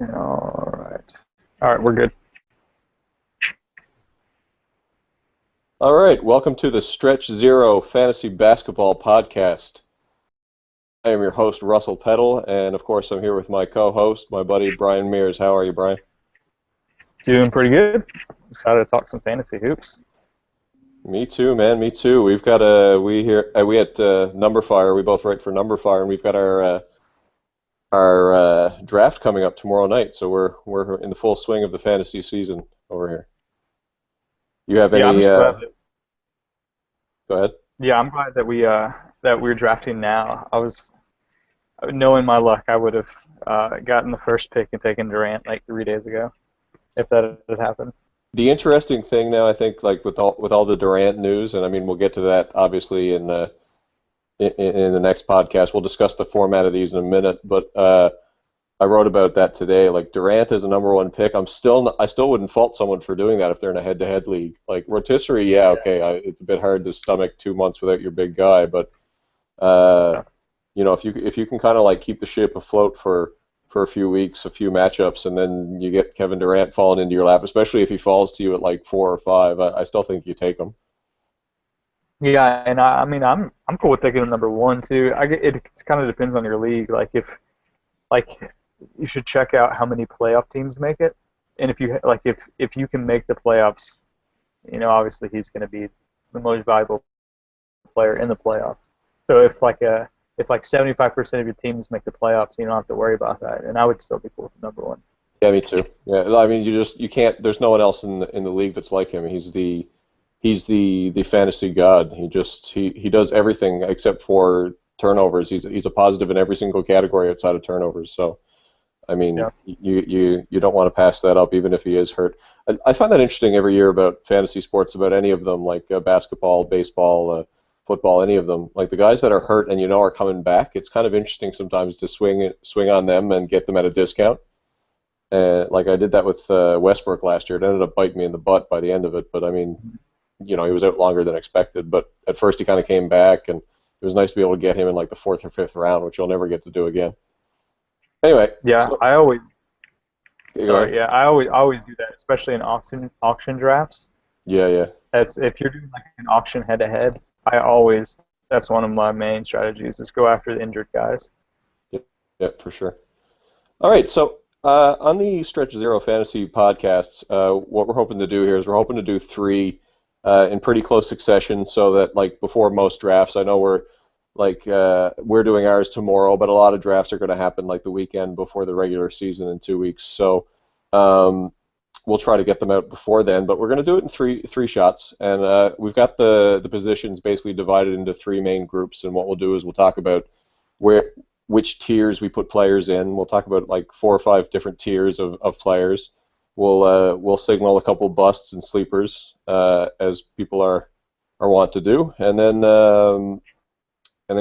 All right. All right, we're good. All right, welcome to the Stretch Zero Fantasy Basketball Podcast. I am your host, Russell Peddle, and of course, I'm here with my co-host, my buddy Brian Mears. How are you, Brian? Doing pretty good. Excited to talk some fantasy hoops. Me too, man. Me too. We've got we at Numberfire. We both write for Numberfire, and we've got our draft coming up tomorrow night. So we're in the full swing of the fantasy season over here. You have Yeah, I'm any? just glad that, Go ahead. yeah, I'm glad that we're drafting now. I was knowing my luck, I would have gotten the first pick and taken Durant like 3 days ago if that had happened. The interesting thing now, I think, like with all the Durant news, and I mean, we'll get to that obviously in the next podcast. We'll discuss the format of these in a minute, but I wrote about that today. Like Durant is a number one pick. I still wouldn't fault someone for doing that if they're in a head-to-head league. Like rotisserie, yeah, okay, it's a bit hard to stomach 2 months without your big guy, but uh, if you can kind of like keep the ship afloat for a few weeks, a few matchups, and then you get Kevin Durant falling into your lap, especially if he falls to you at like 4 or 5. I still think you take him. Yeah, and I mean I'm cool with taking the number one too. It kind of depends on your league. Like you should check out how many playoff teams make it, and if you can make the playoffs, obviously he's going to be the most valuable player in the playoffs. So if 75% of your teams make the playoffs, you don't have to worry about that, and I would still be cool with number one. Yeah, me too. Yeah, I mean, you can't. There's no one else in the league that's like him. He's the fantasy god. He does everything except for turnovers. He's a positive in every single category outside of turnovers. So I mean, Yeah. you don't want to pass that up even if he is hurt. I find that interesting every year about fantasy sports, about any of them, like basketball, baseball, football, any of them. Like the guys that are hurt and are coming back, it's kind of interesting sometimes to swing on them and get them at a discount. Like I did that with Westbrook last year. It ended up biting me in the butt by the end of it. But I mean, he was out longer than expected. But at first he kind of came back, and it was nice to be able to get him in like the fourth or fifth round, which you'll never get to do again. Anyway, Yeah, so, I always go ahead. sorry. Yeah, I always do that, especially in auction drafts. Yeah, yeah, That's if you're doing like an auction head to head. That's one of my main strategies is go after the injured guys. yeah, yeah, for sure. All right, so on the Stretch Zero Fantasy podcasts, what we're hoping to do here is we're hoping to do three in pretty close succession, so that like before most drafts, I know we're doing ours tomorrow, but a lot of drafts are going to happen like the weekend before the regular season in 2 weeks. So um, we'll try to get them out before then, but we're going to do it in three shots, and we've got the positions basically divided into three main groups. And what we'll do is we'll talk about where which tiers we put players in. We'll talk about like 4 or 5 different tiers of players. We'll signal a couple busts and sleepers as people are wont to do, and then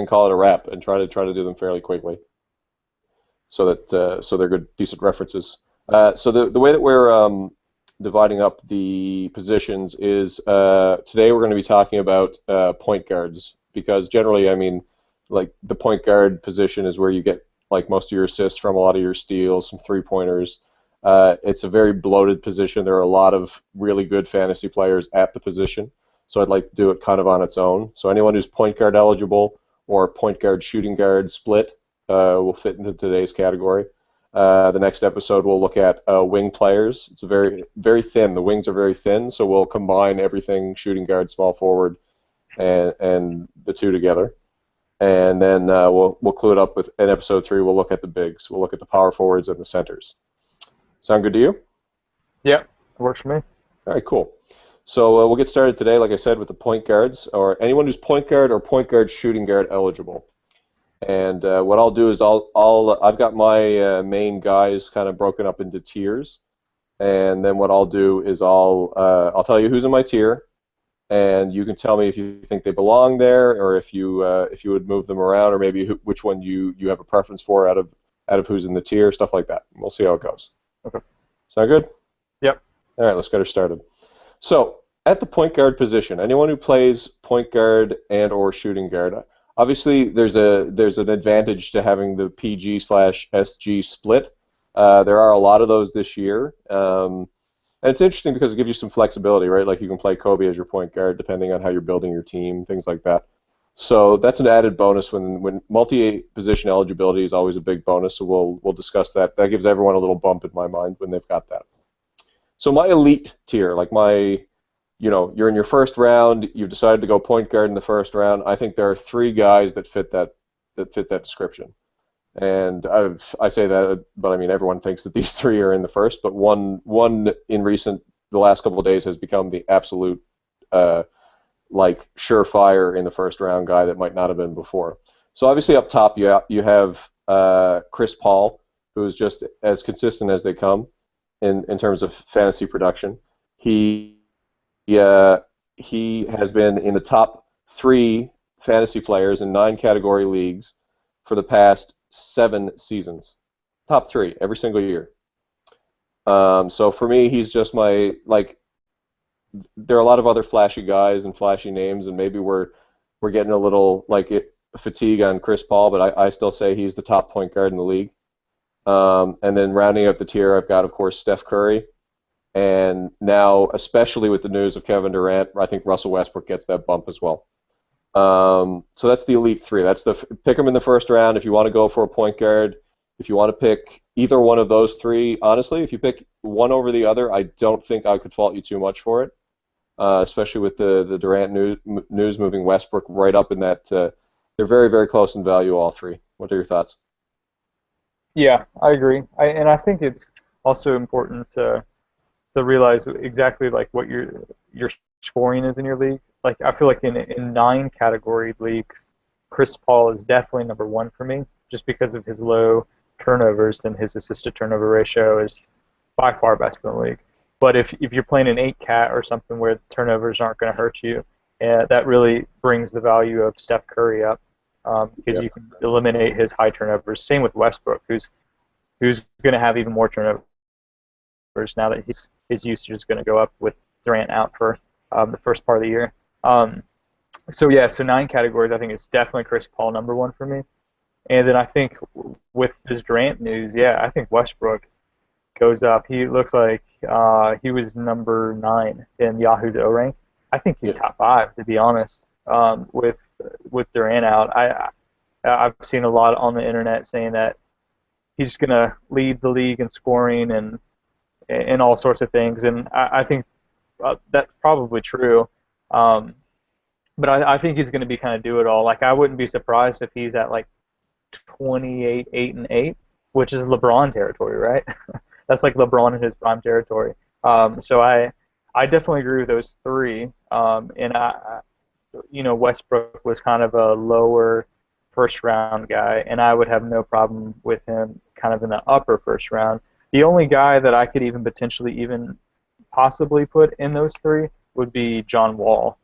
call it a wrap and try to do them fairly quickly, so they're good, decent references. So the way that we're dividing up the positions is today we're going to be talking about point guards, because generally, I mean, like the point guard position is where you get like most of your assists from, a lot of your steals, some 3-pointers. It's a very bloated position. There are a lot of really good fantasy players at the position, so I'd like to do it kind of on its own. So anyone who's point guard eligible or point guard shooting guard split will fit into today's category. The next episode we'll look at wing players. It's a very thin. The wings are very thin, so we'll combine everything shooting guard, small forward, and the two together. And then we'll clue it up with in episode 3. We'll look at the bigs. We'll look at the power forwards and the centers. Sound good to you? Yeah, it works for me. All right, cool. So we'll get started today, like I said, with the point guards, or anyone who's point guard or point guard shooting guard eligible. And what I'll do is I've got my main guys kind of broken up into tiers, and then what I'll do is I'll tell you who's in my tier, and you can tell me if you think they belong there, or if you would move them around, or maybe which one you have a preference for out of who's in the tier, stuff like that. We'll see how it goes. Okay. Sound good? Yep. All right, let's get her started. So at the point guard position, anyone who plays point guard and or shooting guard, obviously there's an advantage to having the PG/SG split. There are a lot of those this year. And it's interesting because it gives you some flexibility, right? Like you can play Kobe as your point guard depending on how you're building your team, things like that. So that's an added bonus when multi-position eligibility is always a big bonus. So we'll discuss that. That gives everyone a little bump in my mind when they've got that. So my elite tier, like you're in your first round, you've decided to go point guard in the first round. I think there are three guys that fit that description. And I say that, but I mean everyone thinks that these three are in the first, but one in the last couple of days has become the absolute like surefire in the first round guy that might not have been before. So obviously up top you have Chris Paul, who is just as consistent as they come in terms of fantasy production. He has been in the top 3 fantasy players in 9 category leagues for the past 7 seasons. Top 3 every single year. So for me, he's just my, like, there are a lot of other flashy guys and flashy names, and maybe we're getting a little fatigue on Chris Paul, but I still say he's the top point guard in the league. And then rounding up the tier, I've got, of course, Steph Curry. And now, especially with the news of Kevin Durant, I think Russell Westbrook gets that bump as well. So that's the elite 3. That's pick them in the first round if you want to go for a point guard. If you want to pick either one of those 3, honestly, if you pick one over the other, I don't think I could fault you too much for it. Especially with the Durant news moving Westbrook right up in that. They're very, very close in value, all 3. What are your thoughts? Yeah, I agree. And I think it's also important to realize exactly like what your scoring is in your league. Like I feel like in 9 category leagues, Chris Paul is definitely number 1 for me, just because of his low turnovers, and his assist to turnover ratio is by far best in the league. But if you're playing an 8 cat or something where turnovers aren't going to hurt you, that really brings the value of Steph Curry up, because you can eliminate his high turnovers. Same with Westbrook, who's going to have even more turnovers now that his usage is going to go up with Durant out for the first part of the year. So 9 categories. I think it's definitely Chris Paul number 1 for me. And then I think with this Durant news, I think Westbrook goes up. He looks like he was number 9 in Yahoo's O rank. I think he's top 5, to be honest. With Durant out, I've seen a lot on the internet saying that he's going to lead the league in scoring and all sorts of things, and I think that's probably true. But I think he's going to be kind of do it all. Like I wouldn't be surprised if he's at like 28, 8 and 8, which is LeBron territory, right? That's like LeBron in his prime territory. So I definitely agree with those 3. And Westbrook was kind of a lower first round guy, and I would have no problem with him kind of in the upper first round. The only guy that I could even potentially even possibly put in those 3 would be John Wall.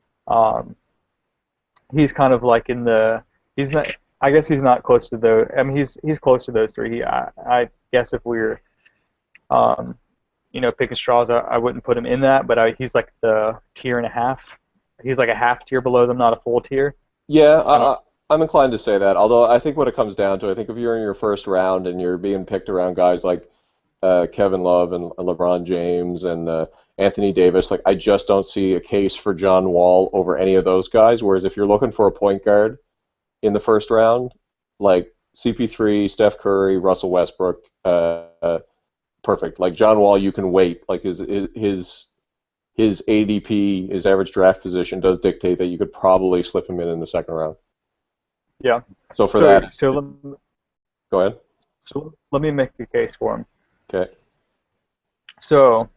He's kind of like in the I guess he's not close to those. I mean, he's close to those 3. I guess if we were picking straws, I wouldn't put him in that, but he's like the tier and a half. He's like a half tier below them, not a full tier. Yeah, I'm inclined to say that. Although I think what it comes down to, I think if you're in your first round and you're being picked around guys like Kevin Love and LeBron James and Anthony Davis, like I just don't see a case for John Wall over any of those guys. Whereas if you're looking for a point guard in the first round, like CP3, Steph Curry, Russell Westbrook, perfect. Like John Wall, you can wait. Like his ADP, his average draft position, does dictate that you could probably slip him in the second round. Yeah. So for that, go ahead. So let me make a case for him. Okay. So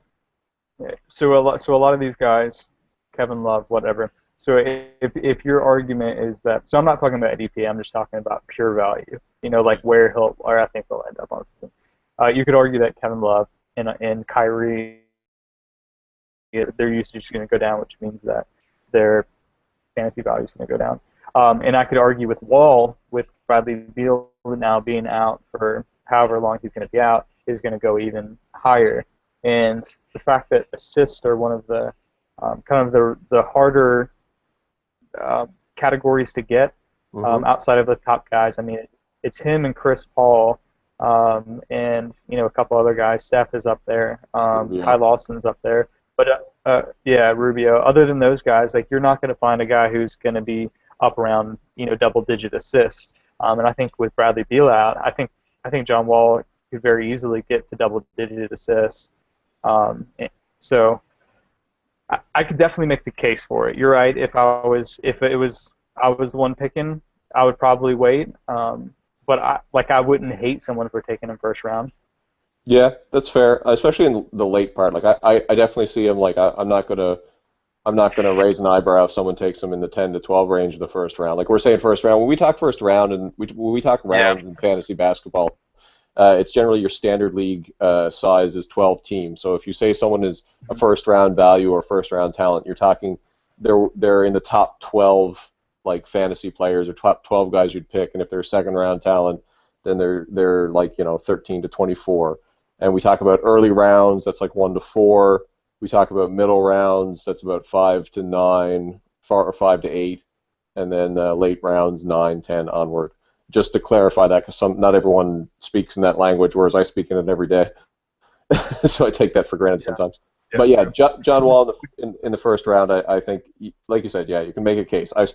a lot of these guys, Kevin Love, whatever. So if your argument is that, so I'm not talking about ADP, I'm just talking about pure value. Like where I think he'll end up on something. You could argue that Kevin Love and Kyrie, their usage is going to go down, which means that their fantasy value is going to go down. And I could argue with Wall, with Bradley Beal now being out for however long he's going to be out, is going to go even higher. And the fact that assists are one of the kind of the harder categories to get outside of the top guys. I mean, it's him and Chris Paul and a couple other guys. Steph is up there. Ty Rubio. Lawson's up there. But yeah, Rubio. Other than those guys, like you're not going to find a guy who's going to be up around double-digit assists. And I think with Bradley Beal out, I think John Wall could very easily get to double-digit assists. So I could definitely make the case for it. You're right. If it was I was the one picking, I would probably wait. But I wouldn't hate someone for taking him first round. Yeah, that's fair, especially in the late part. Like I definitely see him. Like I'm not gonna raise an eyebrow if someone takes him in the 10 to 12 range of the first round. Like we're saying first round. When we talk first round and when we talk rounds in fantasy basketball, it's generally your standard league size is 12 teams. So if you say someone is a first round value or first round talent, you're talking they're in the top 12 like fantasy players or top 12 guys you'd pick. And if they're a second round talent, then they're like 13 to 24. And we talk about early rounds, that's like 1 to 4. We talk about middle rounds, that's about 5 to 9, or 5 to 8, and then late rounds 9, 10 onward. Just to clarify that, because not everyone speaks in that language, whereas I speak in it every day. So I take that for granted sometimes. But yeah, John Wall in the first round, I think, like you said, yeah, you can make a case. I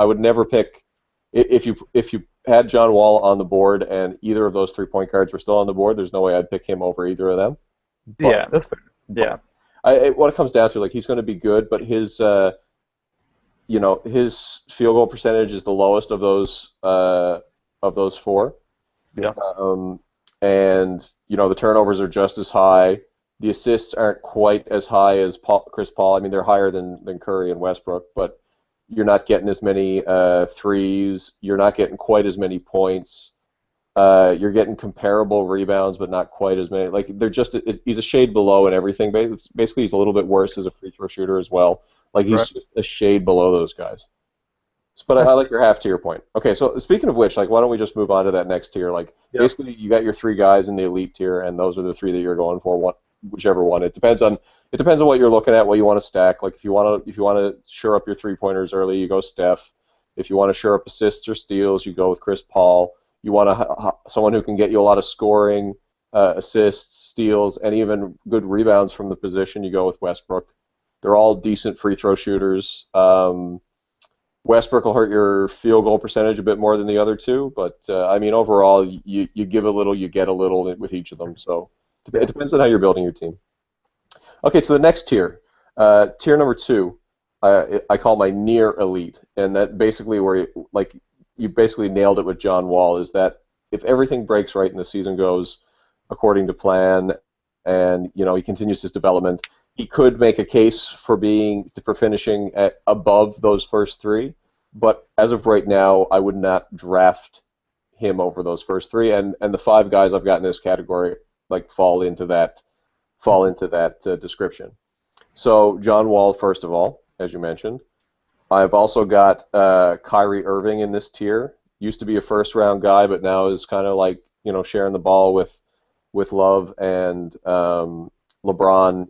would never pick, if you had John Wall on the board and either of those 3-point guards were still on the board, there's no way I'd pick him over either of them. But, yeah, that's fair. Yeah. What it comes down to, like, he's going to be good, but his field goal percentage is the lowest of those four. Yeah. And the turnovers are just as high. The assists aren't quite as high as Chris Paul. I mean, they're higher than Curry and Westbrook, but you're not getting as many threes. You're not getting quite as many points. You're getting comparable rebounds, but not quite as many. Like he's a shade below in everything. Basically, he's a little bit worse as a free throw shooter as well. Like he's just a shade below those guys. But I like your half tier point. Okay, so speaking of which, like, why don't we just move on to that next tier? Like, basically, you got your 3 guys in the elite tier, and those are the 3 that you're going for. Whichever one. It depends on what you're looking at, what you want to stack. Like, if you want to shore up your 3-pointers early, you go Steph. If you want to shore up assists or steals, you go with Chris Paul. You want someone who can get you a lot of scoring, assists, steals, and even good rebounds from the position, you go with Westbrook. They're all decent free throw shooters. Westbrook will hurt your field goal percentage a bit more than the other 2, but I mean, overall, you give a little, you get a little with each of them. So it depends on how you're building your team. Okay, so the next tier, tier number 2, I call my near elite, and that basically where you basically nailed it with John Wall, is that if everything breaks right and the season goes according to plan, and he continues his development, he could make a case for finishing at above those first 3, but as of right now, I would not draft him over those first 3, and the 5 guys I've got in this category fall into that description. So John Wall, first of all, as you mentioned. I've also got Kyrie Irving in this tier. Used to be a first round guy, but now is kind of sharing the ball with Love and LeBron.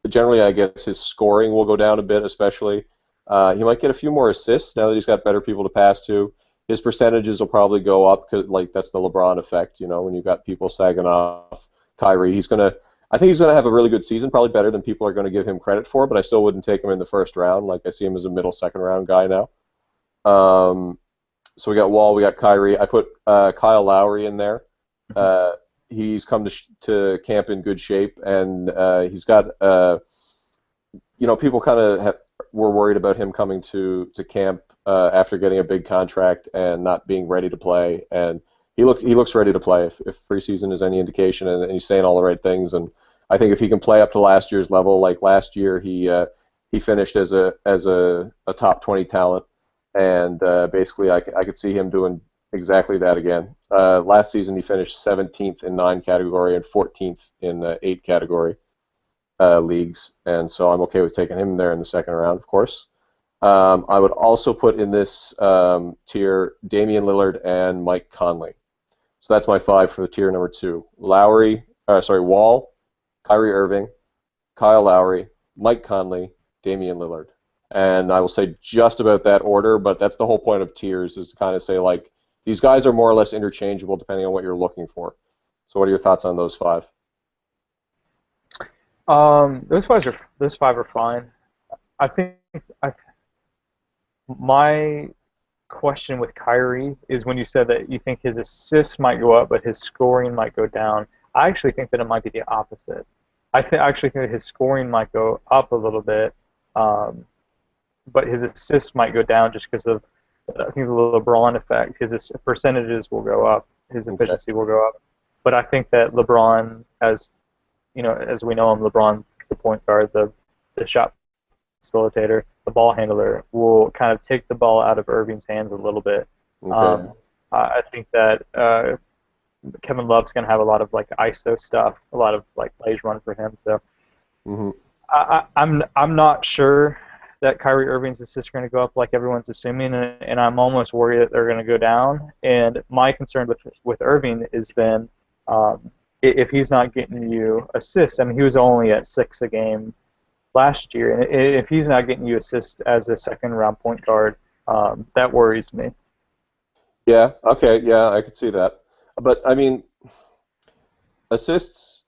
Generally, I guess his scoring will go down a bit, especially. He might get a few more assists now that he's got better people to pass to. His percentages will probably go up because that's the LeBron effect. When you've got people sagging off Kyrie, I think he's gonna have a really good season, probably better than people are going to give him credit for. But I still wouldn't take him in the first round. Like, I see him as a middle second round guy now. So we got Wall, we got Kyrie. I put Kyle Lowry in there. He's come to camp in good shape, and he's got people kind of were worried about him coming to camp after getting a big contract and not being ready to play, and he looks ready to play if preseason is any indication, and he's saying all the right things. And I think if he can play up to last year's level, like last year he finished as a top 20 talent, and basically I could see him doing exactly that again. Last season he finished 17th in 9 category and 14th in 8 category leagues, and so I'm okay with taking him there in the second round, of course. I would also put in this tier Damian Lillard and Mike Conley. So that's my 5 for the tier number 2. Wall, Kyrie Irving, Kyle Lowry, Mike Conley, Damian Lillard. And I will say just about that order, but that's the whole point of tiers, is to kind of say, like, these guys are more or less interchangeable depending on what you're looking for. So what are your thoughts on those five? Those five are fine. I think I, my question with Kyrie is when you said that you think his assists might go up, but his scoring might go down. I actually think that it might be the opposite. I actually think that his scoring might go up a little bit, but his assists might go down just because of I think the LeBron effect. His percentages will go up, his efficiency will go up. But I think that LeBron, as as we know him, LeBron, the point guard, the shot facilitator, the ball handler, will kind of take the ball out of Irving's hands a little bit. Okay. I think that Kevin Love's going to have a lot of like ISO stuff, a lot of like plays run for him. So I'm not sure that Kyrie Irving's assists are going to go up like everyone's assuming, and I'm almost worried that they're going to go down. And my concern with Irving is then if he's not getting you assists. I mean, he was only at 6 a game last year, and if he's not getting you assists as a second-round point guard, that worries me. Yeah. Okay. Yeah, I could see that. But I mean, assists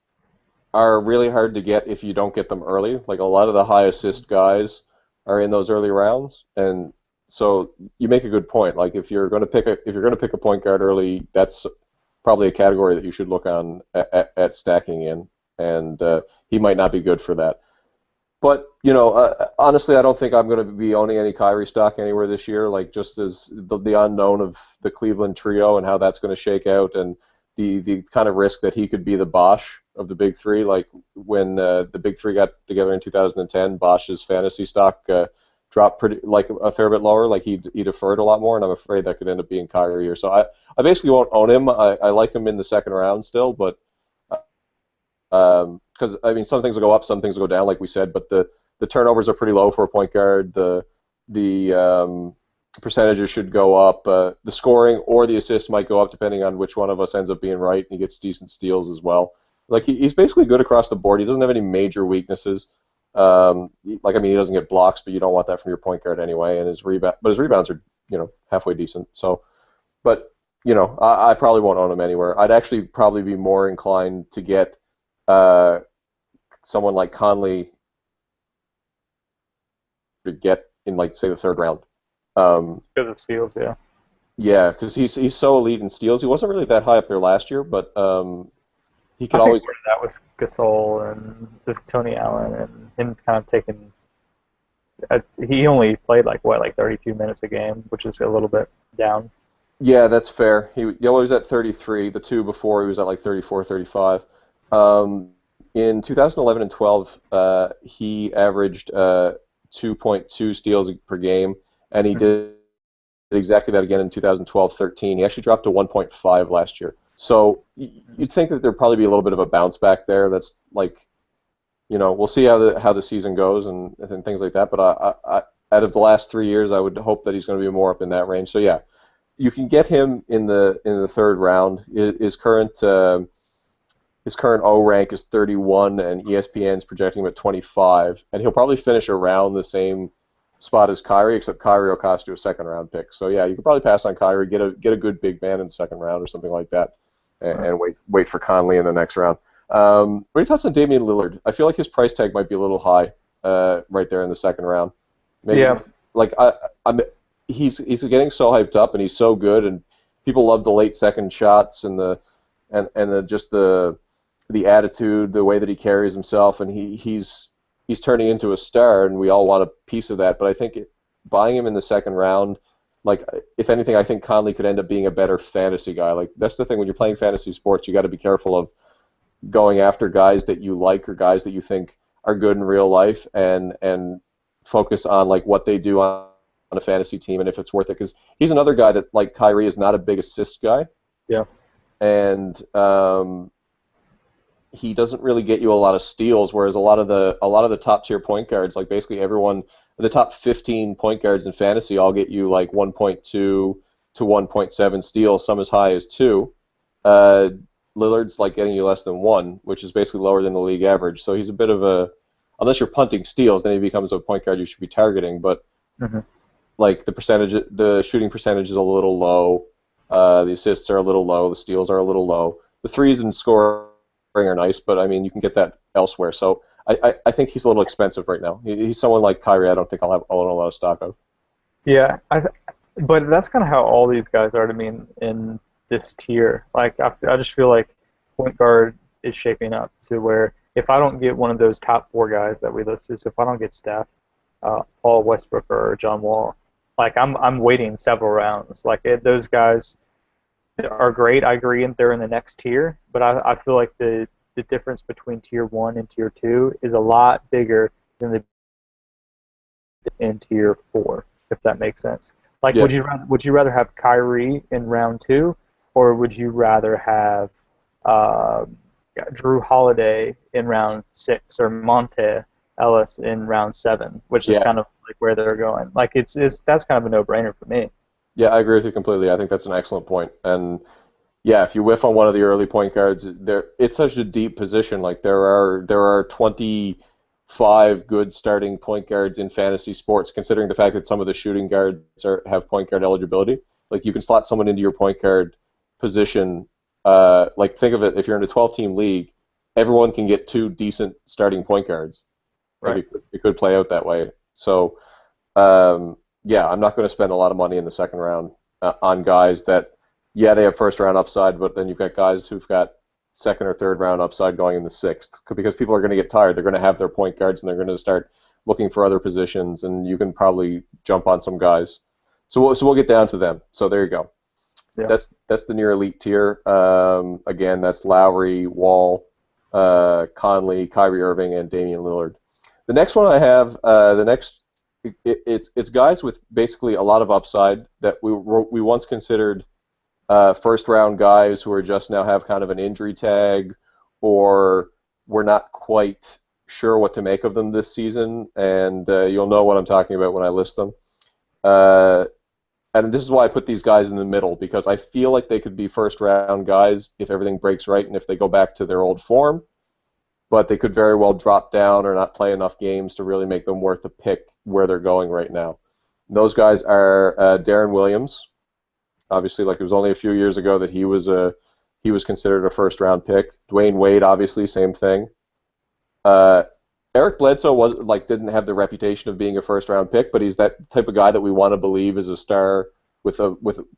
are really hard to get if you don't get them early. Like a lot of the high assist guys are in those early rounds, and so you make a good point. Like if you're going to pick a point guard early, that's probably a category that you should look on at stacking in, and he might not be good for that. But honestly, I don't think I'm going to be owning any Kyrie stock anywhere this year. Like just as the unknown of the Cleveland trio and how that's going to shake out, and the kind of risk that he could be the Bosch of the big three. Like when the big three got together in 2010, Bosch's fantasy stock dropped pretty like a fair bit lower. Like he deferred a lot more, and I'm afraid that could end up being Kyrie here. So I basically won't own him. I like him in the second round still, but because I mean some things will go up, some things will go down, like we said. But the turnovers are pretty low for a point guard. The percentages should go up. The scoring or the assists might go up depending on which one of us ends up being right. And he gets decent steals as well. Like he's basically good across the board. He doesn't have any major weaknesses. Like I mean, he doesn't get blocks, but you don't want that from your point guard anyway. And his rebounds are halfway decent. So, but I probably won't own him anywhere. I'd actually probably be more inclined to get someone like Conley to get in like say the third round. Because of steals, yeah. Yeah, because he's so elite in steals. He wasn't really that high up there last year, but he could I always. think that was Gasol and just Tony Allen and him kind of taking. He only played like 32 minutes a game, which is a little bit down. Yeah, that's fair. He was at 33. The two before he was at like 34, 35. In 2011 and 12, he averaged 2.2 steals per game, and he did exactly that again in 2012-13. He actually dropped to 1.5 last year. So you'd think that there'd probably be a little bit of a bounce back there. That's like, we'll see how the season goes and things like that. But I out of the last 3 years, I would hope that he's going to be more up in that range. So yeah, you can get him in the third round. His current O rank is 31, and ESPN's projecting him at 25, and he'll probably finish around the same spot as Kyrie, except Kyrie will cost you a second round pick. So yeah, you could probably pass on Kyrie, get a good big man in the second round or something like that, and wait for Conley in the next round. What are your thoughts on Damian Lillard? I feel like his price tag might be a little high right there in the second round. Maybe, yeah. Like he's getting so hyped up, and he's so good, and people love the late second shots and the attitude, the way that he carries himself, and he's turning into a star, and we all want a piece of that. But I think buying him in the second round, like if anything, I think Conley could end up being a better fantasy guy. Like that's the thing when you're playing fantasy sports, you got to be careful of going after guys that you like or guys that you think are good in real life, and focus on like what they do on a fantasy team and if it's worth it. Because he's another guy that, like Kyrie, is not a big assist guy. Yeah. And he doesn't really get you a lot of steals, whereas a lot of the top tier point guards, like basically everyone, the top 15 point guards in fantasy, all get you like 1.2 to 1.7 steals, some as high as 2. Lillard's like getting you less than 1, which is basically lower than the league average. So he's a bit of a, unless you're punting steals, then he becomes a point guard you should be targeting. But like the shooting percentage is a little low. The assists are a little low. The steals are a little low. The threes and scoring are nice, but I mean, you can get that elsewhere. So I think he's a little expensive right now. He's someone like Kyrie. I don't think I'll own a lot of stock of. Yeah, but that's kind of how all these guys are to me in this tier. Like I just feel like point guard is shaping up to where if I don't get one of those top four guys that we listed, so if I don't get Steph, Paul Westbrook, or John Wall, like I'm waiting several rounds. Like those guys are great. I agree, and they're in the next tier. But I feel like the difference between tier 1 and tier 2 is a lot bigger than the in tier 4, if that makes sense. Like, Yeah. would you rather have Kyrie in round 2, or would you rather have uh, Drew Holiday in round 6 or Monte Ellis in round 7, which is Yeah. kind of like where they're going. Like it's that's kind of a no-brainer for me. Yeah, I agree with you completely. I think that's an excellent point. And yeah, if you whiff on one of the early point guards, it's such a deep position. Like there are 25 good starting point guards in fantasy sports, considering the fact that some of the shooting guards have point guard eligibility. Like you can slot someone into your point guard position. Like think of it, if you're in a 12-team league, everyone can get two decent starting point guards. Like Right. it could play out that way. So um, yeah, I'm not going to spend a lot of money in the second round on guys that, yeah, they have first round upside, but then you've got guys who've got second or third round upside going in the sixth because people are going to get tired. They're going to have their point guards and they're going to start looking for other positions, and you can probably jump on some guys. So we'll get down to them. So there you go. Yeah. That's the near elite tier. Again, that's Lowry, Wall, Conley, Kyrie Irving, and Damian Lillard. The next one I have, it's guys with basically a lot of upside that we once considered first round guys who are just now have kind of an injury tag, or we're not quite sure what to make of them this season, and you'll know what I'm talking about when I list them. Uh, and this is why I put these guys in the middle, because I feel like they could be first round guys if everything breaks right and if they go back to their old form, but they could very well drop down or not play enough games to really make them worth a pick where they're going right now. Those guys are Darren Williams. Obviously, like it was only a few years ago that he was considered a first round pick. Dwayne Wade, obviously, same thing. Uh, Eric Bledsoe didn't have the reputation of being a first round pick, but he's that type of guy that we want to believe is a star with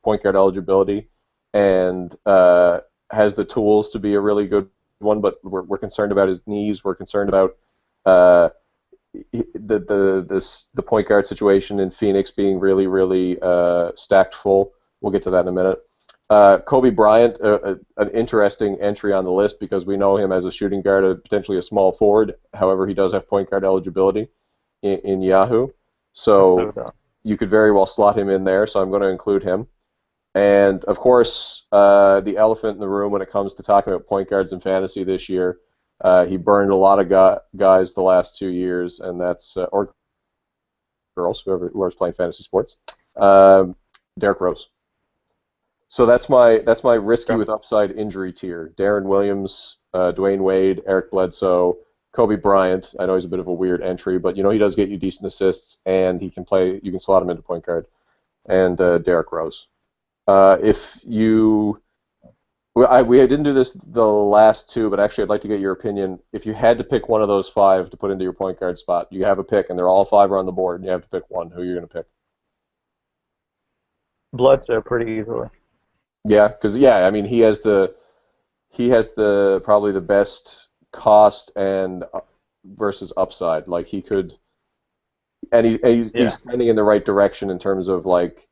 point guard eligibility and has the tools to be a really good one. But we're concerned about his knees. We're concerned about the point guard situation in Phoenix being really, really stacked full. We'll get to that in a minute. Kobe Bryant, an interesting entry on the list because we know him as a shooting guard, potentially a small forward. However, he does have point guard eligibility in Yahoo. That's so So dumb. you could very well slot him in there, so I'm going to include him. And, of course, the elephant in the room when it comes to talking about point guards in fantasy this year, he burned a lot of guys the last 2 years, and that's or girls, whoever's playing fantasy sports. Derrick Rose. So that's my risky Okay. with upside injury tier. Darren Williams, Dwayne Wade, Eric Bledsoe, Kobe Bryant. I know he's a bit of a weird entry, but he does get you decent assists, and he can play. You can slot him into point guard. And Derrick Rose. If you we didn't do this the last two, but actually I'd like to get your opinion. If you had to pick one of those five to put into your point guard spot, you have a pick, and they're all five are on the board, and you have to pick one. Who are you going to pick? Bledsoe pretty easily. Yeah, because I mean he has the probably the best cost and versus upside. Like he could, and Yeah. he's trending in the right direction in terms of like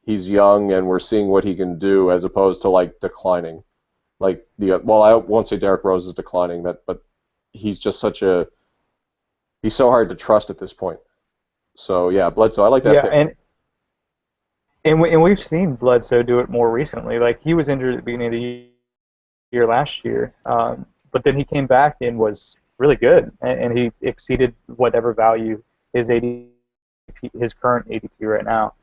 he's young and we're seeing what he can do as opposed to like declining. Like I won't say Derrick Rose is declining but he's just he's so hard to trust at this point. So yeah, Bledsoe, I like that Yeah, pick. and we've seen Bledsoe do it more recently. Like he was injured at the beginning of the year last year, but then he came back and was really good, and he exceeded whatever value his ADP, his current ADP right now.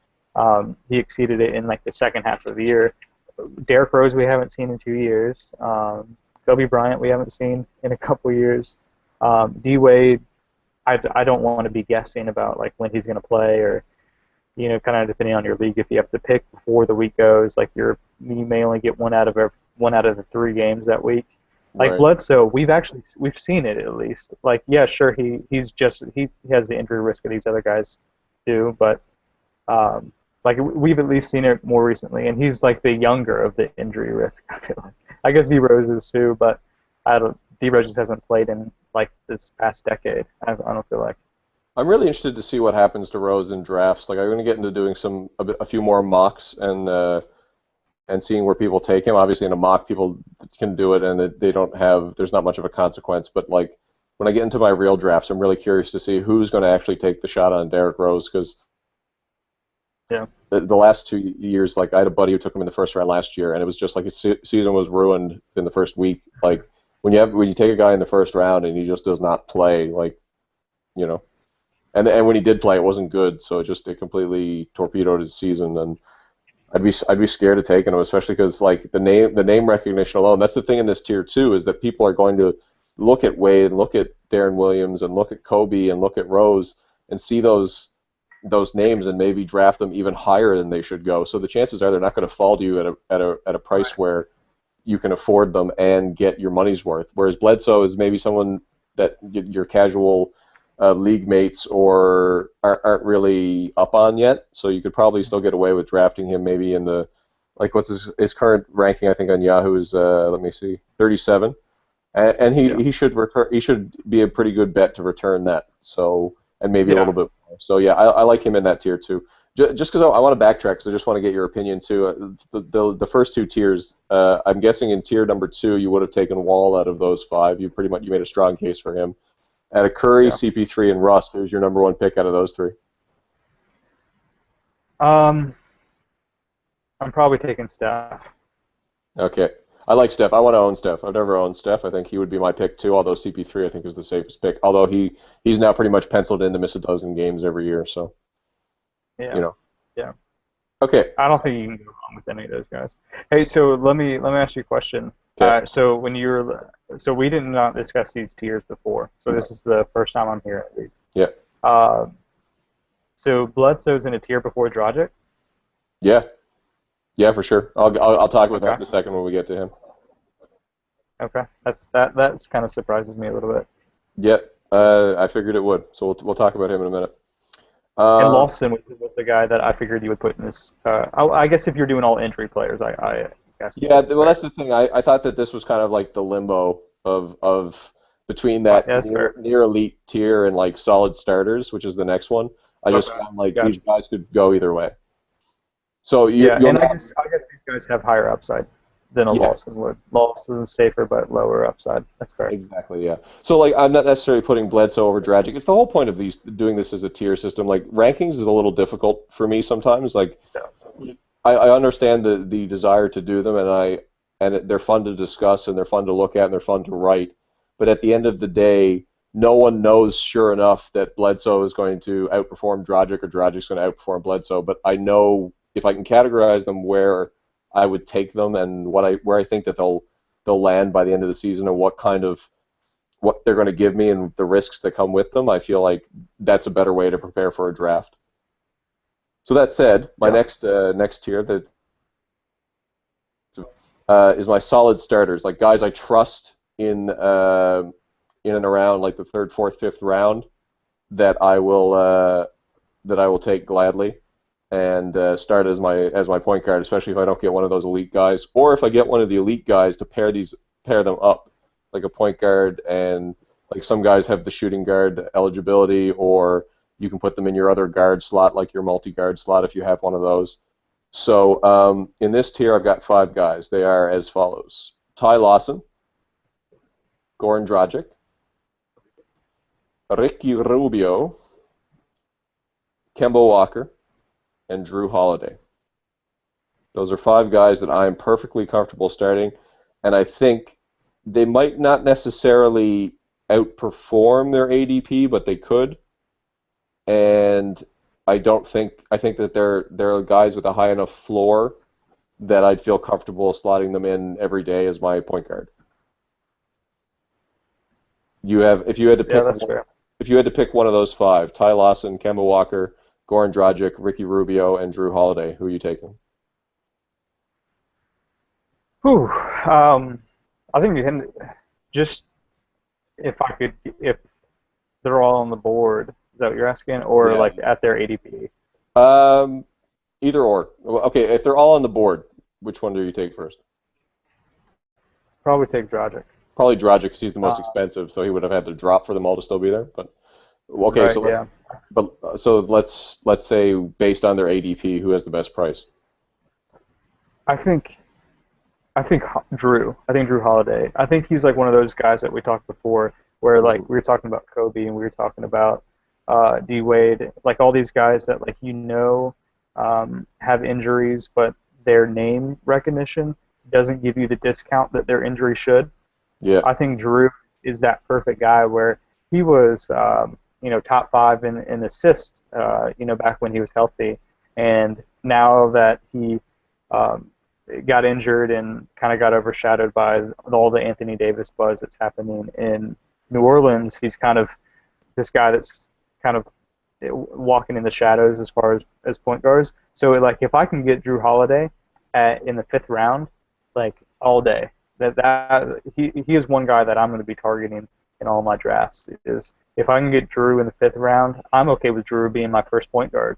He exceeded it in like the second half of the year. Derrick Rose we haven't seen in 2 years. Kobe Bryant we haven't seen in a couple years. D Wade, I don't want to be guessing about like when he's going to play or kind of depending on your league, if you have to pick before the week goes, like you may only get one out of the 3 games that week. Like Right. Bledsoe, we've seen it at least. Like, yeah, sure, he has the injury risk that these other guys do, but like we've at least seen it more recently, and he's like the younger of the injury risk. I feel like. I guess D Rose is too, but D Rose just hasn't played in like this past decade. I don't feel like. I'm really interested to see what happens to Rose in drafts. Like I'm going to get into doing a few more mocks and seeing where people take him. Obviously, in a mock, people can do it, and they don't have. There's not much of a consequence. But like when I get into my real drafts, I'm really curious to see who's going to actually take the shot on Derrick Rose because Yeah. the last 2 years, like I had a buddy who took him in the first round last year, and it was just like his season was ruined in the first week. Like when you take a guy in the first round and he just does not play, like you know, and when he did play, it wasn't good, so it completely torpedoed his season. And I'd be scared of taking him, especially because like the name recognition alone. That's the thing in this tier too, is that people are going to look at Wade and look at Darren Williams and look at Kobe and look at Rose and see those names and maybe draft them even higher than they should go. So the chances are they're not going to fall to you at a price where you can afford them and get your money's worth. Whereas Bledsoe is maybe someone that your casual league mates or aren't really up on yet. So you could probably still get away with drafting him maybe in the like what's his current ranking I think on Yahoo is let me see 37, and he should be a pretty good bet to return that. So and maybe a little bit more. So yeah, I like him in that tier too. Just because I want to backtrack, because I just want to get your opinion too. The first 2 tiers, I'm guessing in tier number 2 you would have taken Wall out of those 5. You made a strong case for him. Out of Curry, CP3, and Russ, who's your number 1 pick out of those 3? I'm probably taking Steph. Okay. I like Steph. I want to own Steph. I've never owned Steph. I think he would be my pick too, although CP3 I think is the safest pick. Although he's now pretty much penciled in to miss a dozen games every year, so Yeah. Yeah. Okay. I don't think you can go wrong with any of those guys. Hey, so let me ask you a question. Okay. So we did not discuss these tiers before, so this is the first time I'm hearing these. Yeah. So Bledsoe's in a tier before Dragic? Yeah. Yeah, for sure. I'll talk about that in a second when we get to him. Okay. That's kind of surprises me a little bit. Yeah. I figured it would. So we'll talk about him in a minute. And Lawson was the guy that I figured you would put in this. I guess if you're doing all entry players, I guess. Yeah, well, that's the thing. I thought that this was kind of like the limbo of between that near elite tier and like solid starters, which is the next one. I just found like these guys could go either way. So I guess these guys have higher upside than a Lawson would. Lawson's safer but lower upside. That's fair. Exactly, yeah. So like I'm not necessarily putting Bledsoe over Dragic. It's the whole point of doing this as a tier system. Like rankings is a little difficult for me sometimes. Like I understand the desire to do them, and they're fun to discuss and they're fun to look at and they're fun to write. But at the end of the day, no one knows sure enough that Bledsoe is going to outperform Dragic or Dragic's going to outperform Bledsoe. But I know if I can categorize them where I would take them and where I think that they'll land by the end of the season and what they're going to give me and the risks that come with them, I feel like that's a better way to prepare for a draft. So that said, my next tier that is my solid starters, like guys I trust in and around like the 3rd, 4th, 5th round that I will take gladly and start as my point guard, especially if I don't get one of those elite guys, or if I get one of the elite guys to pair them up, like a point guard, and like some guys have the shooting guard eligibility, or you can put them in your other guard slot, like your multi-guard slot if you have one of those. So in this tier, I've got 5 guys. They are as follows: Ty Lawson, Goran Dragic, Ricky Rubio, Kemba Walker, and Drew Holiday. Those are 5 guys that I am perfectly comfortable starting, and I think they might not necessarily outperform their ADP, but they could. And I think that they're guys with a high enough floor that I'd feel comfortable slotting them in every day as my point guard. If you had to pick one of those 5, Ty Lawson, Kemba Walker, Goran Dragic, Ricky Rubio, and Drew Holiday. Who are you taking? Whew. I think you can just if they're all on the board. Is that what you're asking, or Yeah. like at their ADP? Um, Either or. Well, okay, if they're all on the board, which one do you take first? Probably take Dragic. Probably Dragic because he's the most Uh, expensive, so he would have had to drop for them all to still be there. But okay, right. Yeah. so let's say based on their ADP, who has the best price? I think Drew. I think Drew Holiday. I think he's like one of those guys that we talked before, where like Mhm. we were talking about Kobe and we were talking about D Wade, like all these guys that like have injuries, but their name recognition doesn't give you the discount that their injury should. Yeah, I think Drew is that perfect guy where he was, top five in assists, back when he was healthy, and now that he um, got injured and kind of got overshadowed by all the Anthony Davis buzz that's happening in New Orleans, he's kind of this guy that's kind of walking in the shadows as far as point guards. So like if I can get Drew Holiday in the fifth round, like all day, he is one guy that I'm going to be targeting in all my drafts. Is if I can get Drew in the fifth round, I'm okay with Drew being my first point guard.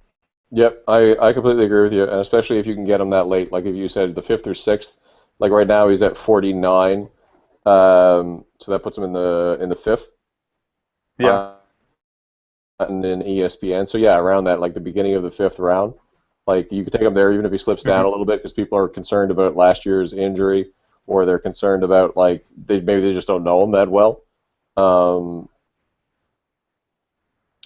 yep, I completely agree with you, and especially if you can get him that late, like if you said the fifth or sixth, like right now he's at 49, so that puts him in the fifth. Yeah. And in ESPN. So yeah, around that, like the beginning of the fifth round, like you could take him there even if he slips down Hmm. a little bit because people are concerned about last year's injury or they're concerned about like maybe they just don't know him that well. Um,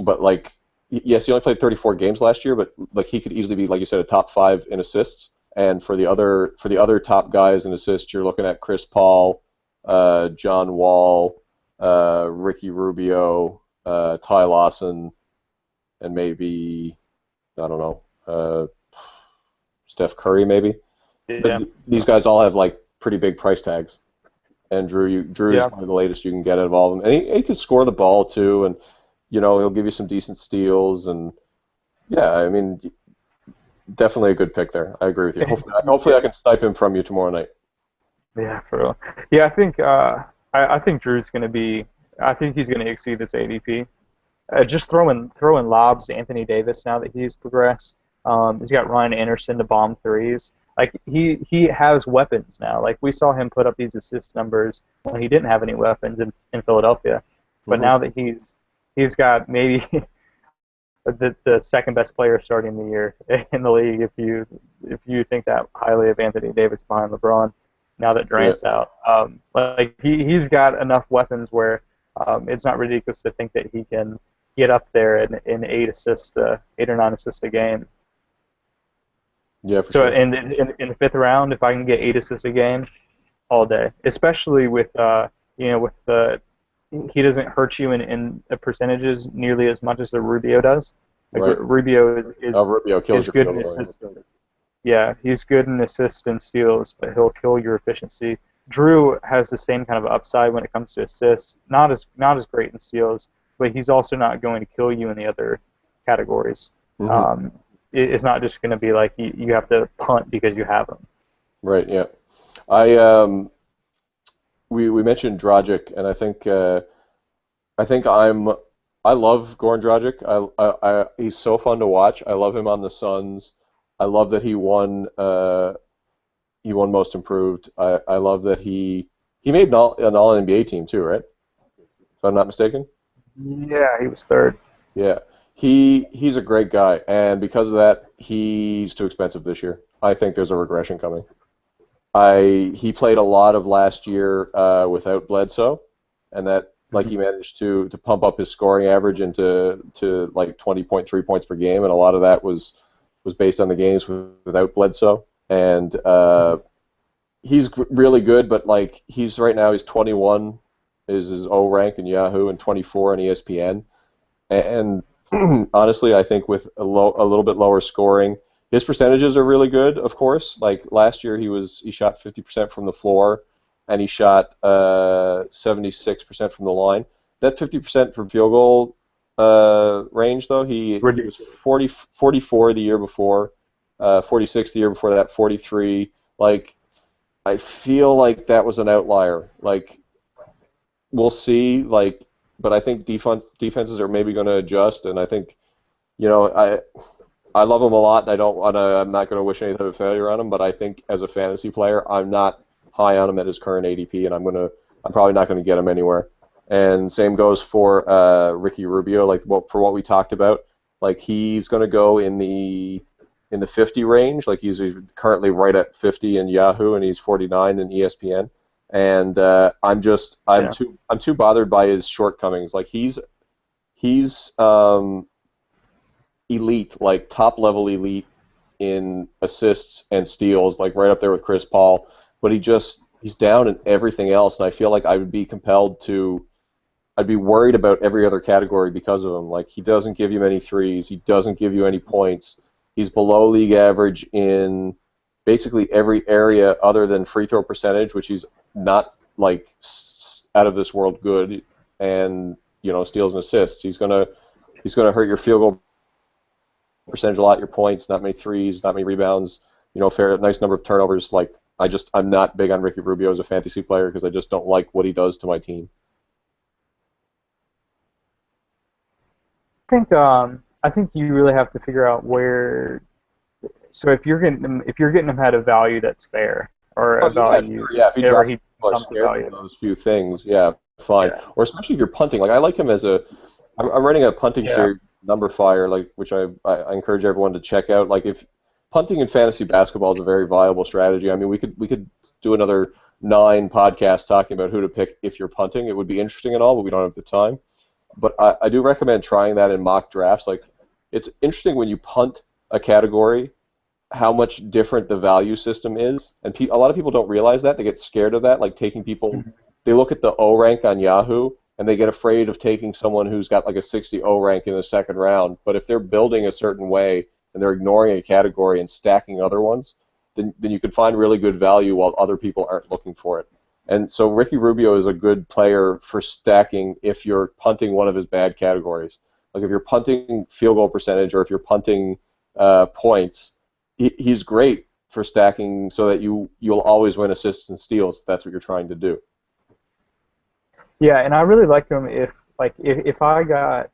but like yes, he only played 34 games last year, but like he could easily be like you said a top five in assists. And for the other top guys in assists, you're looking at Chris Paul, John Wall, Ricky Rubio, Ty Lawson, and maybe I don't know, Steph Curry maybe. But Yeah. these guys all have like pretty big price tags. And Drew is Yeah. probably the latest you can get out of all of them, and he can score the ball too, and he'll give you some decent steals, and yeah, I mean definitely a good pick there. I agree with you. Hopefully I can snipe him from you tomorrow night. Yeah, for real. Yeah, I think I think Drew's going to be. I think he's going to exceed this ADP. Just throwing lobs to Anthony Davis now that he's progressed. He's got Ryan Anderson to bomb threes. Like he has weapons now. Like we saw him put up these assist numbers when he didn't have any weapons in Philadelphia. But Hmm. now that he's got maybe the second best player starting the year in the league if you think that highly of Anthony Davis behind LeBron. Now that Yeah, Durant's out, like he's got enough weapons where it's not ridiculous to think that he can get up there in eight or nine assists a game. yeah, for So sure. in the fifth round, if I can get eight assists a game, all day, especially with with the he doesn't hurt you in the percentages nearly as much as the Rubio does. Like Right. Rubio Oh, Rubio kills is your good field in goal. assists. Yeah, he's good in assists and steals, but he'll kill your efficiency. Drew has the same kind of upside when it comes to assists. Not as great in steals, but he's also not going to kill you in the other categories. Hmm. Um, it's not just going to be like you have to punt because you have him. Right. Yeah. I we mentioned Dragic, and I think I love Goran Dragic. He's so fun to watch. I love him on the Suns. I love that he won Most Improved. I love that he made an All NBA team too, right? If I'm not mistaken. Yeah, he was third. Yeah. He's a great guy, and because of that, he's too expensive this year. I think there's a regression coming. He played a lot of last year without Bledsoe, and that like Mhm. he managed to pump up his scoring average into to like 20.3 points per game, and a lot of that was based on the games without Bledsoe. And he's really good, but like he's right now he's 21 is his O rank in Yahoo and 24 on ESPN. And honestly, I think with a little bit lower scoring, his percentages are really good. Of course, like last year, he shot 50% from the floor, and he shot 76% from the line. That 50% from field goal range, though. He was Ridiculous. 44 the year before, 46 the year before that, 43. Like, I feel like that was an outlier. Like, we'll see. Like, but I think defenses are maybe going to adjust, and I think, I love him a lot, and I'm not going to wish any type of failure on him. But I think as a fantasy player, I'm not high on him at his current ADP, and I'm probably not going to get him anywhere. And same goes for Ricky Rubio. Like, for what we talked about, like, he's going to go in the 50 range. Like, he's currently right at 50 in Yahoo, and he's 49 in ESPN. And I'm too bothered by his shortcomings. Like, he's elite, like top level elite in assists and steals, like right up there with Chris Paul. But he's down in everything else, and I feel like I'd be worried about every other category because of him. Like, he doesn't give you many threes, he doesn't give you any points. He's below league average in basically every area other than free throw percentage, which he's not like out of this world good, and steals and assists. He's gonna hurt your field goal percentage a lot, your points, not many threes, not many rebounds, nice number of turnovers. Like, I'm not big on Ricky Rubio as a fantasy player because I just don't like what he does to my team. I think you really have to figure out where. So if you're getting him at a value that's fair, or a value, yeah, if he or he drops becomes a value. those few things, yeah, fine. Yeah. Or especially if you're punting. Like, I like him as I'm running a punting series, Number Fire, like, which I encourage everyone to check out. Like, if punting in fantasy basketball is a very viable strategy. I mean, we could do another 9 podcasts talking about who to pick if you're punting. It would be interesting and all, but we don't have the time. But I do recommend trying that in mock drafts. Like, it's interesting when you punt a category, how much different the value system is, and a lot of people don't realize that. They get scared of that, like taking people. They look at the O rank on Yahoo, and they get afraid of taking someone who's got like a 60 O rank in the second round. But if they're building a certain way and they're ignoring a category and stacking other ones, then you can find really good value while other people aren't looking for it. And so Ricky Rubio is a good player for stacking if you're punting one of his bad categories. Like, if you're punting field goal percentage or if you're punting points, he's great for stacking so that you'll always win assists and steals if that's what you're trying to do. Yeah, and I really like him if I got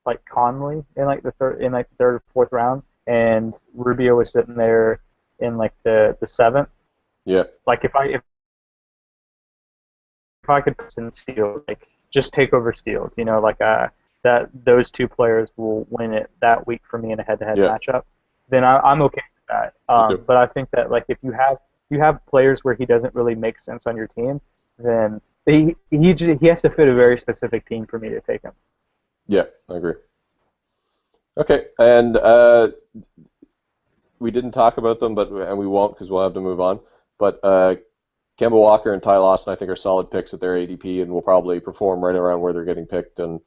like Conley in like the third or fourth round, and Rubio was sitting there in like the seventh. Yeah. Like, if I could put in steals, like, just take over steals, that those two players will win it that week for me in a head-to-head matchup, then I'm okay with that. But I think that, like, if you have players where he doesn't really make sense on your team, then he has to fit a very specific team for me to take him. Yeah, I agree. Okay, and we didn't talk about them, and we won't because we'll have to move on. But Kemba Walker and Ty Lawson, I think, are solid picks at their ADP and will probably perform right around where they're getting picked. And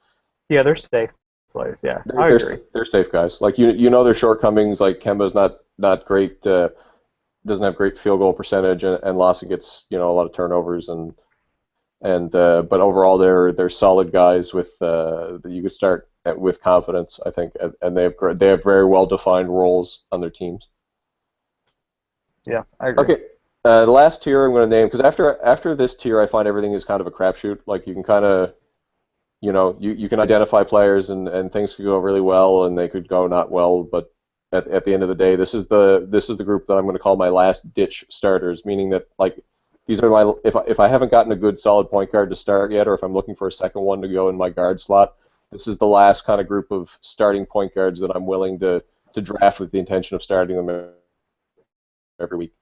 yeah, they're safe players. Yeah, I agree. They're safe guys. Like, their shortcomings. Like, Kemba's not great. Doesn't have great field goal percentage, and Lawson gets a lot of turnovers but overall they're solid guys with that you could start with confidence, I think, and they have very well defined roles on their teams. Yeah, I agree. Okay. The last tier I'm going to name, because after this tier, I find everything is kind of a crapshoot. Like, you can kind of, you can identify players and things could go really well and they could go not well. But at the end of the day, this is the group that I'm going to call my last ditch starters, meaning that, like, these are my if I haven't gotten a good solid point guard to start yet, or if I'm looking for a second one to go in my guard slot, this is the last kind of group of starting point guards that I'm willing to draft with the intention of starting them every week.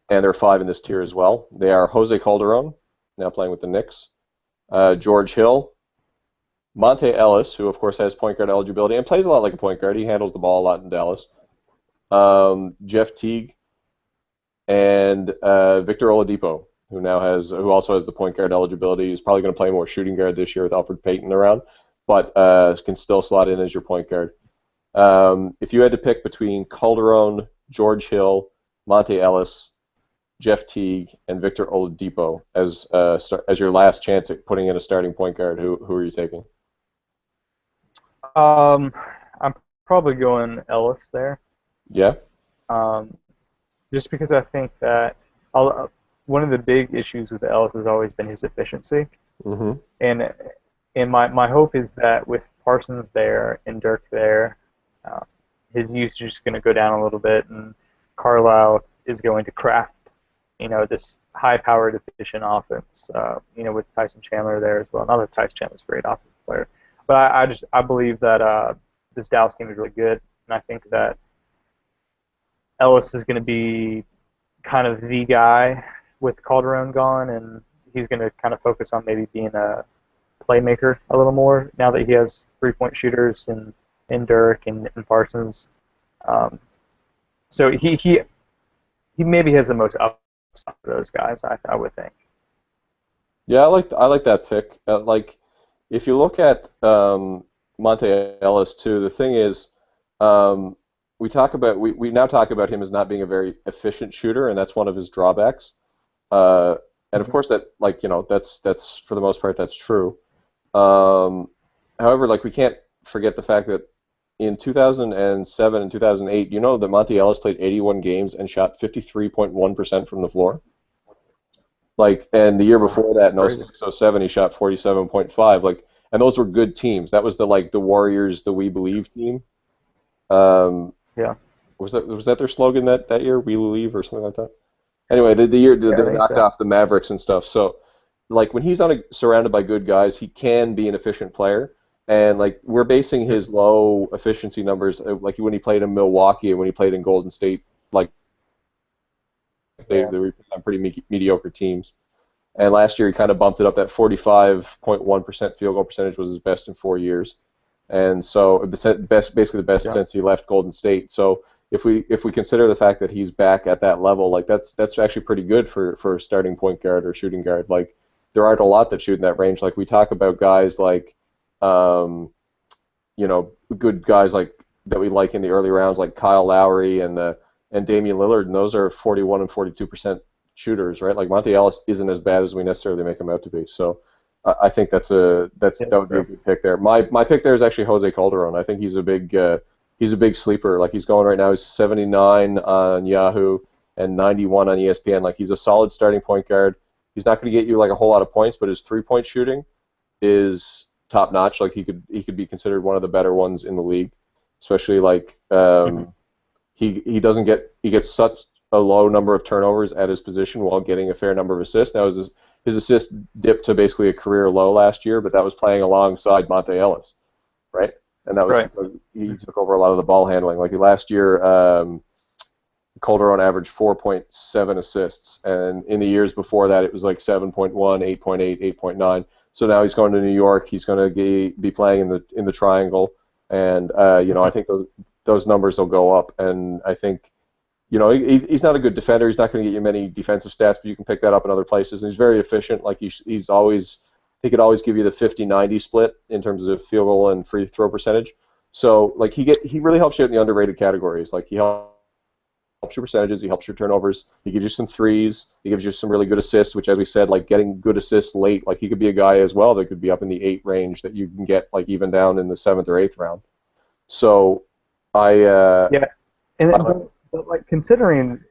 And there are 5 in this tier as well. They are Jose Calderon, now playing with the Knicks, George Hill, Monte Ellis, who of course has point guard eligibility and plays a lot like a point guard. He handles the ball a lot in Dallas. Jeff Teague, and Victor Oladipo, who also has the point guard eligibility. He's probably going to play more shooting guard this year with Alfred Payton around, but can still slot in as your point guard. If you had to pick between Calderon, George Hill, Monte Ellis, Jeff Teague, and Victor Oladipo as your last chance at putting in a starting point guard, who are you taking? I'm probably going Ellis there. Yeah. Um, just because I think that one of the big issues with Ellis has always been his efficiency, Mm-hmm. and my hope is that with Parsons there and Dirk there, uh, his usage is going to go down a little bit, and Carlisle is going to craft, this high-powered, efficient offense. With Tyson Chandler there as well. Not that Tyson Chandler's a great offensive player, but I believe that this Dallas team is really good, and I think that Ellis is going to be kind of the guy with Calderon gone, and he's going to kind of focus on maybe being a playmaker a little more now that he has three-point shooters and Dirk and Parsons. Um, so he maybe has the most upside of those guys, I would think. Yeah, I like that pick. Like, if you look at Monte Ellis too, the thing is, um, we now talk about him as not being a very efficient shooter, and that's one of his drawbacks. Uh, and of Mhm. course, that like that's for the most part that's true. Um, However, like we can't forget the fact that in 2007 and 2008, you know that Monte Ellis played 81 games and shot 53.1% from the floor. Like, and the year before that, That's in crazy. 06, '07, he shot 47.5. Like, and those were good teams. That was the Warriors, the We Believe team. Um, Yeah. was that their slogan that year? We Believe or something like that. Anyway, the year Yeah, I they think knocked so. off the Mavericks and stuff. So, like when he's surrounded by good guys, he can be an efficient player. And like we're basing his low efficiency numbers, like when he played in Milwaukee and when he played in Golden State, like Yeah. they were on pretty mediocre teams. And last year he kind of bumped it up. That 45.1% field goal percentage was his best in 4 years, and so basically the best Yeah. since he left Golden State. So if we consider the fact that he's back at that level, like that's actually pretty good for a starting point guard or shooting guard. Like there aren't a lot that shoot in that range. Like we talk about guys like, um, good guys like that we like in the early rounds, like Kyle Lowry and Damian Lillard, and those are 41 and 42% shooters, right? Like Monte Ellis isn't as bad as we necessarily make him out to be. So I think that Yes, would be a fair. good pick there. My pick there is actually Jose Calderon. I think he's a big sleeper. Like he's going right now. He's 79 on Yahoo and 91 on ESPN. Like he's a solid starting point guard. He's not going to get you like a whole lot of points, but his 3-point shooting is top notch. Like he could be considered one of the better ones in the league, especially like Mhm. he gets such a low number of turnovers at his position while getting a fair number of assists. Now his assists dipped to basically a career low last year, but that was playing alongside Monte Ellis, right? And that was Right. because he took over a lot of the ball handling. Like last year, Calderon averaged 4.7 assists, and in the years before that, it was like 7.1, 8.8, 8.9. So now he's going to New York. He's going to be playing in the triangle, and I Mhm. think those numbers will go up. And I think he's not a good defender. He's not going to get you many defensive stats, but you can pick that up in other places. And he's very efficient. Like he could always give you the 50-90 split in terms of field goal and free throw percentage. So like he really helps you out in the underrated categories. Like he helps your percentages, he helps your turnovers, he gives you some threes, he gives you some really good assists, which as we said, like getting good assists late, like he could be a guy as well that could be up in the 8 range that you can get like even down in the 7th or 8th round. So I Yeah. I But like considering,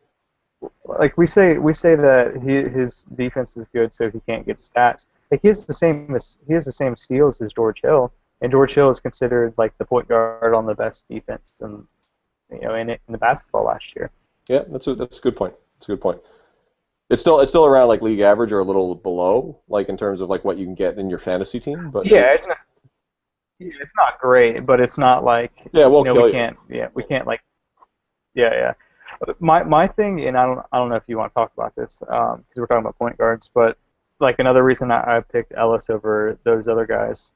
like we say that his defense is good, so he can't get stats. Like he has the same steals as George Hill, and George Hill is considered like the point guard on the best defense, and in the basketball last year. Yeah, that's a good point. That's a good point. It's still around like league average or a little below, like in terms of like what you can get in your fantasy team, but Yeah, it's not great, but it's not like yeah, it won't kill you. we can't like yeah. My thing, and I don't know if you want to talk about this because we're talking about point guards, but like another reason I picked Ellis over those other guys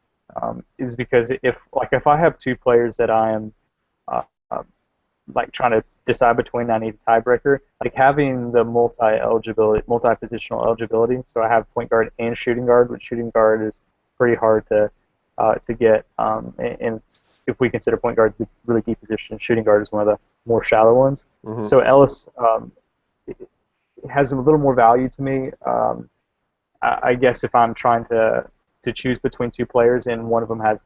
is because if I have two players that I am uh, uh, like trying to decide between, I need a tiebreaker. Like having the multi-positional eligibility. So I have point guard and shooting guard, which shooting guard is pretty hard to get. And if we consider point guard the really key position, shooting guard is one of the more shallow ones. Hmm. So Ellis has a little more value to me. I guess if I'm trying to choose between two players and one of them has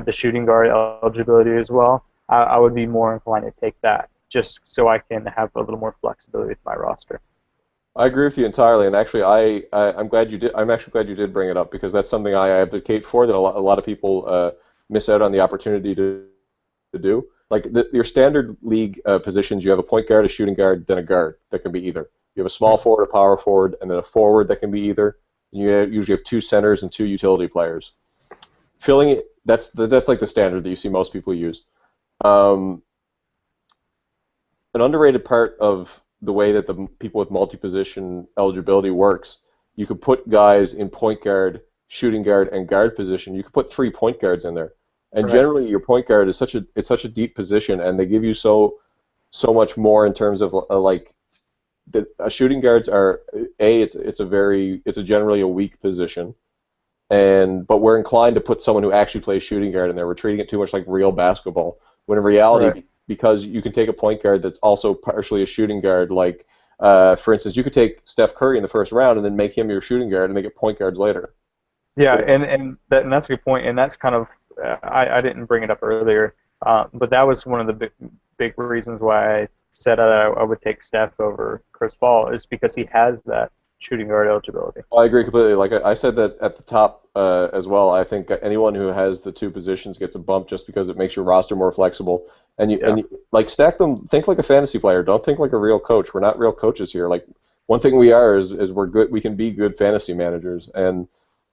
the shooting guard eligibility as well, I would be more inclined to take that just so I can have a little more flexibility with my roster. I agree with you entirely, and actually, I'm glad you did. I'm actually glad you did bring it up because that's something I advocate for. That a lot of people miss out on the opportunity to do. Like your standard league positions, you have a point guard, a shooting guard, then a guard that can be either. You have a small forward, a power forward, and then a forward that can be either. And you usually have two centers and two utility players. Filling it, that's like the standard that you see most people use. An underrated part of the way that the people with multi-position eligibility works, you could put guys in point guard, shooting guard, and guard position. You could put 3 point guards in there, and generally your point guard is such a deep position, and they give you so much more in terms of like the shooting guards are it's a generally a weak position, but we're inclined to put someone who actually plays shooting guard in there. We're treating it too much like real basketball, when in reality, because you can take a point guard that's also partially a shooting guard, like, for instance, you could take Steph Curry in the first round and then make him your shooting guard and make it point guards later. Yeah, and that's a good point, and that's kind of, I didn't bring it up earlier, but that was one of the big reasons why I said I would take Steph over Chris Paul, is because he has that shooting guard eligibility. I agree completely. Like I said that at the top as well. I think anyone who has the 2 positions gets a bump just because it makes your roster more flexible. And you like stack them. Think like a fantasy player. Don't think like a real coach. We're not real coaches here. Like one thing we are is we're good. We can be good fantasy managers, and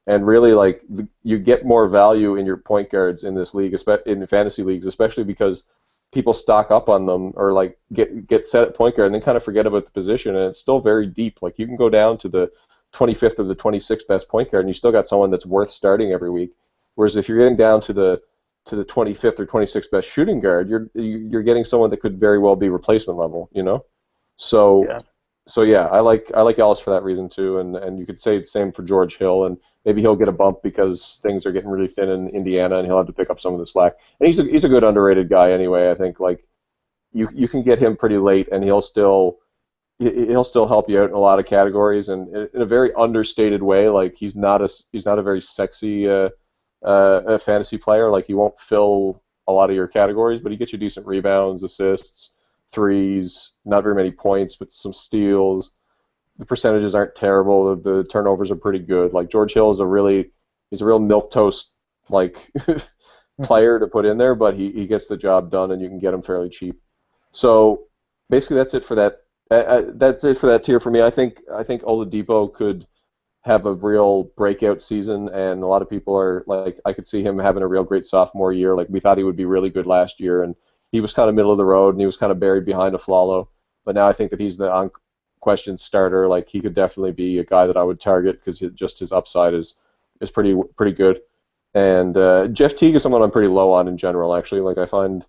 really like you get more value in your point guards in this league, in fantasy leagues, especially because people stock up on them or like get set at point guard and then kind of forget about the position, and it's still very deep. Like you can go down to the 25th or the 26th best point guard and you still got someone that's worth starting every week. Whereas if you're getting down to the 25th or 26th best shooting guard, you're getting someone that could very well be replacement level, you know. So yeah, I like Ellis for that reason too, and you could say the same for George Hill, and maybe he'll get a bump because things are getting really thin in Indiana, and he'll have to pick up some of the slack. And he's a good underrated guy anyway. I think like you can get him pretty late, and he'll still help you out in a lot of categories, and in a very understated way. Like he's not a very sexy a fantasy player. Like he won't fill a lot of your categories, but he gets you decent rebounds, assists, threes, not very many points, but some steals. The percentages aren't terrible. The turnovers are pretty good. Like George Hill is he's a real milquetoast like player to put in there, but he gets the job done, and you can get him fairly cheap. So basically, that's it for that. That's it for that tier for me. I think Oladipo could have a real breakout season, and a lot of people are like, I could see him having a real great sophomore year. Like we thought he would be really good last year, and he was kind of middle of the road, and he was kind of buried behind a Flalo. But now I think that he's the unquestioned starter. Like he could definitely be a guy that I would target because just his upside is pretty good. And Jeff Teague is someone I'm pretty low on in general. Actually, like I find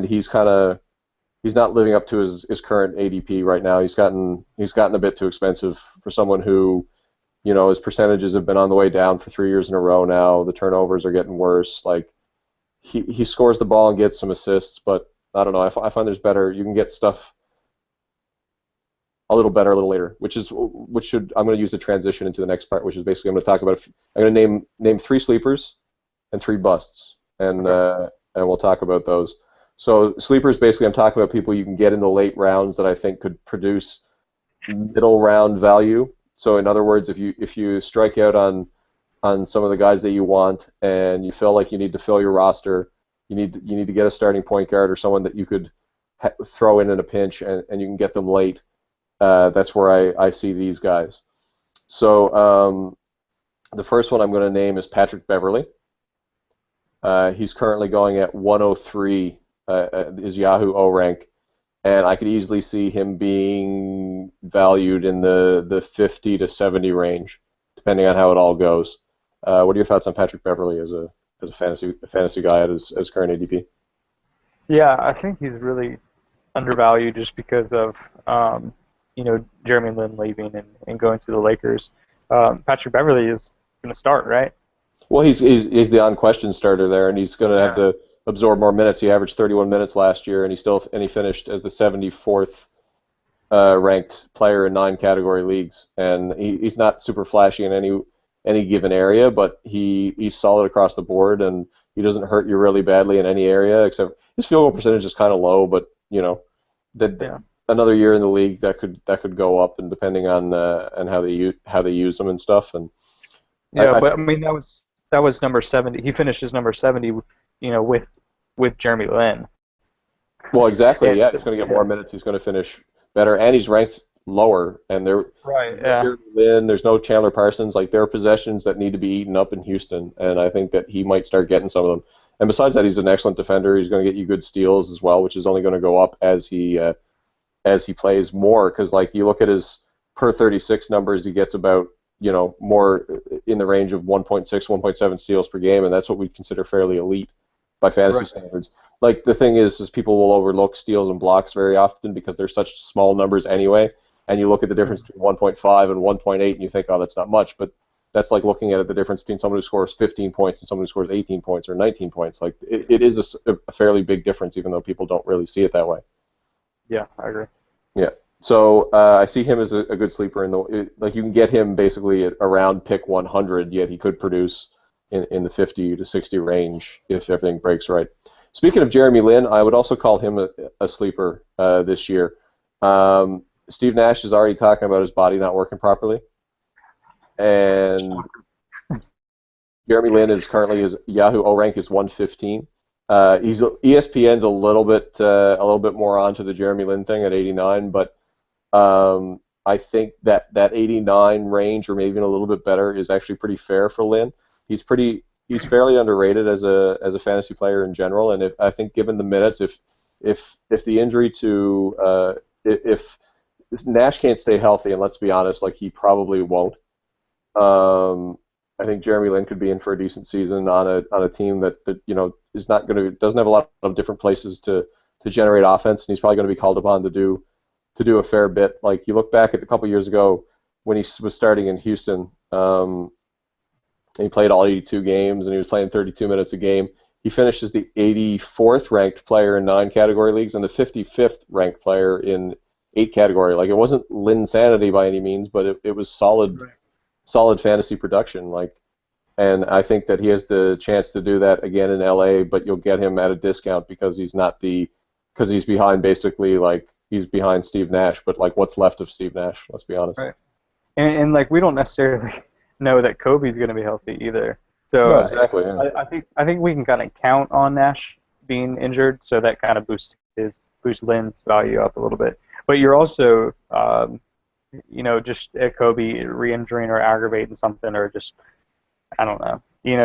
he's not living up to his current ADP right now. He's gotten a bit too expensive for someone who, you know, his percentages have been on the way down for 3 years in a row now. The turnovers are getting worse. Like he scores the ball and gets some assists, but I don't know. I find there's better. You can get stuff a little better a little later, I'm going to use the transition into the next part, which is basically I'm going to talk about. I'm going to name 3 sleepers and 3 busts, and we'll talk about those. So sleepers, basically, I'm talking about people you can get in the late rounds that I think could produce middle round value. So in other words, if you strike out on some of the guys that you want, and you feel like you need to fill your roster, you need to get a starting point guard or someone that you could throw in a pinch, and you can get them late. That's where I see these guys. So the first one I'm going to name is Patrick Beverley. He's currently going at 103. Is Yahoo O rank, and I could easily see him being valued in the 50 to 70 range, depending on how it all goes. What are your thoughts on Patrick Beverley as a fantasy guy at his current ADP? Yeah, I think he's really undervalued just because of Jeremy Lin leaving and going to the Lakers. Patrick Beverley is going to start, right? Well, he's the unquestioned starter there, and he's going to have to absorb more minutes. He averaged 31 minutes last year, and he finished as the 74th ranked player in 9 category leagues. And he's not super flashy in any given area, but he's solid across the board. And he doesn't hurt you really badly in any area, except his field goal percentage is kind of low, but that another year in the league that could go up, and depending on how they use them and stuff. And but I mean that was number 70. He finished as number 70, with Jeremy Lin. well, exactly, And yeah, he's going to get more minutes. He's going to finish better, and he's ranked lower. And there's no Chandler Parsons. Like, there are possessions that need to be eaten up in Houston, and I think that he might start getting some of them. And besides that, he's an excellent defender. He's going to get you good steals as well, which is only going to go up as he plays more. Because, like, you look at his per 36 numbers, he gets about more in the range of 1.6, 1.7 steals per game, and that's what we consider fairly elite by fantasy standards. Like, the thing is people will overlook steals and blocks very often because they're such small numbers anyway, and you look at the difference between 1.5 and 1.8 and you think, oh, that's not much, but that's like looking at the difference between someone who scores 15 points and someone who scores 18 points or 19 points. Like, it is a fairly big difference, even though people don't really see it that way. Yeah, I agree. Yeah. So I see him as a good sleeper. Like, you can get him basically at around pick 100, yet he could produce in the 50 to 60 range if everything breaks right. Speaking of Jeremy Lin, I would also call him a sleeper this year. Steve Nash is already talking about his body not working properly, and Jeremy Lin is currently, his Yahoo O rank is 115. ESPN's a little bit more onto the Jeremy Lin thing at 89, but I think that 89 range, or maybe even a little bit better, is actually pretty fair for Lin. He's fairly underrated as a fantasy player in general, and I think given the minutes, if the injury to if Nash can't stay healthy, and let's be honest, like, he probably won't. I think Jeremy Lin could be in for a decent season on a team that is not doesn't have a lot of different places to generate offense, and he's probably going to be called upon to do a fair bit. Like, you look back at a couple years ago when he was starting in Houston. He played all 82 games, and he was playing 32 minutes a game. He finished as the 84th ranked player in 9 category leagues and the 55th ranked player in 8 category. Like, it wasn't Linsanity by any means, but it was solid fantasy production. Like, and I think that he has the chance to do that again in LA, but you'll get him at a discount because he's behind, basically, like, he's behind Steve Nash, but, like, what's left of Steve Nash, let's be honest. Right. And like, we don't necessarily know that Kobe's going to be healthy either. So no, exactly. Yeah. I think we can kind of count on Nash being injured, so that kind of boosts Lin's value up a little bit. But you're also just at Kobe re-injuring or aggravating something, or just, I don't know,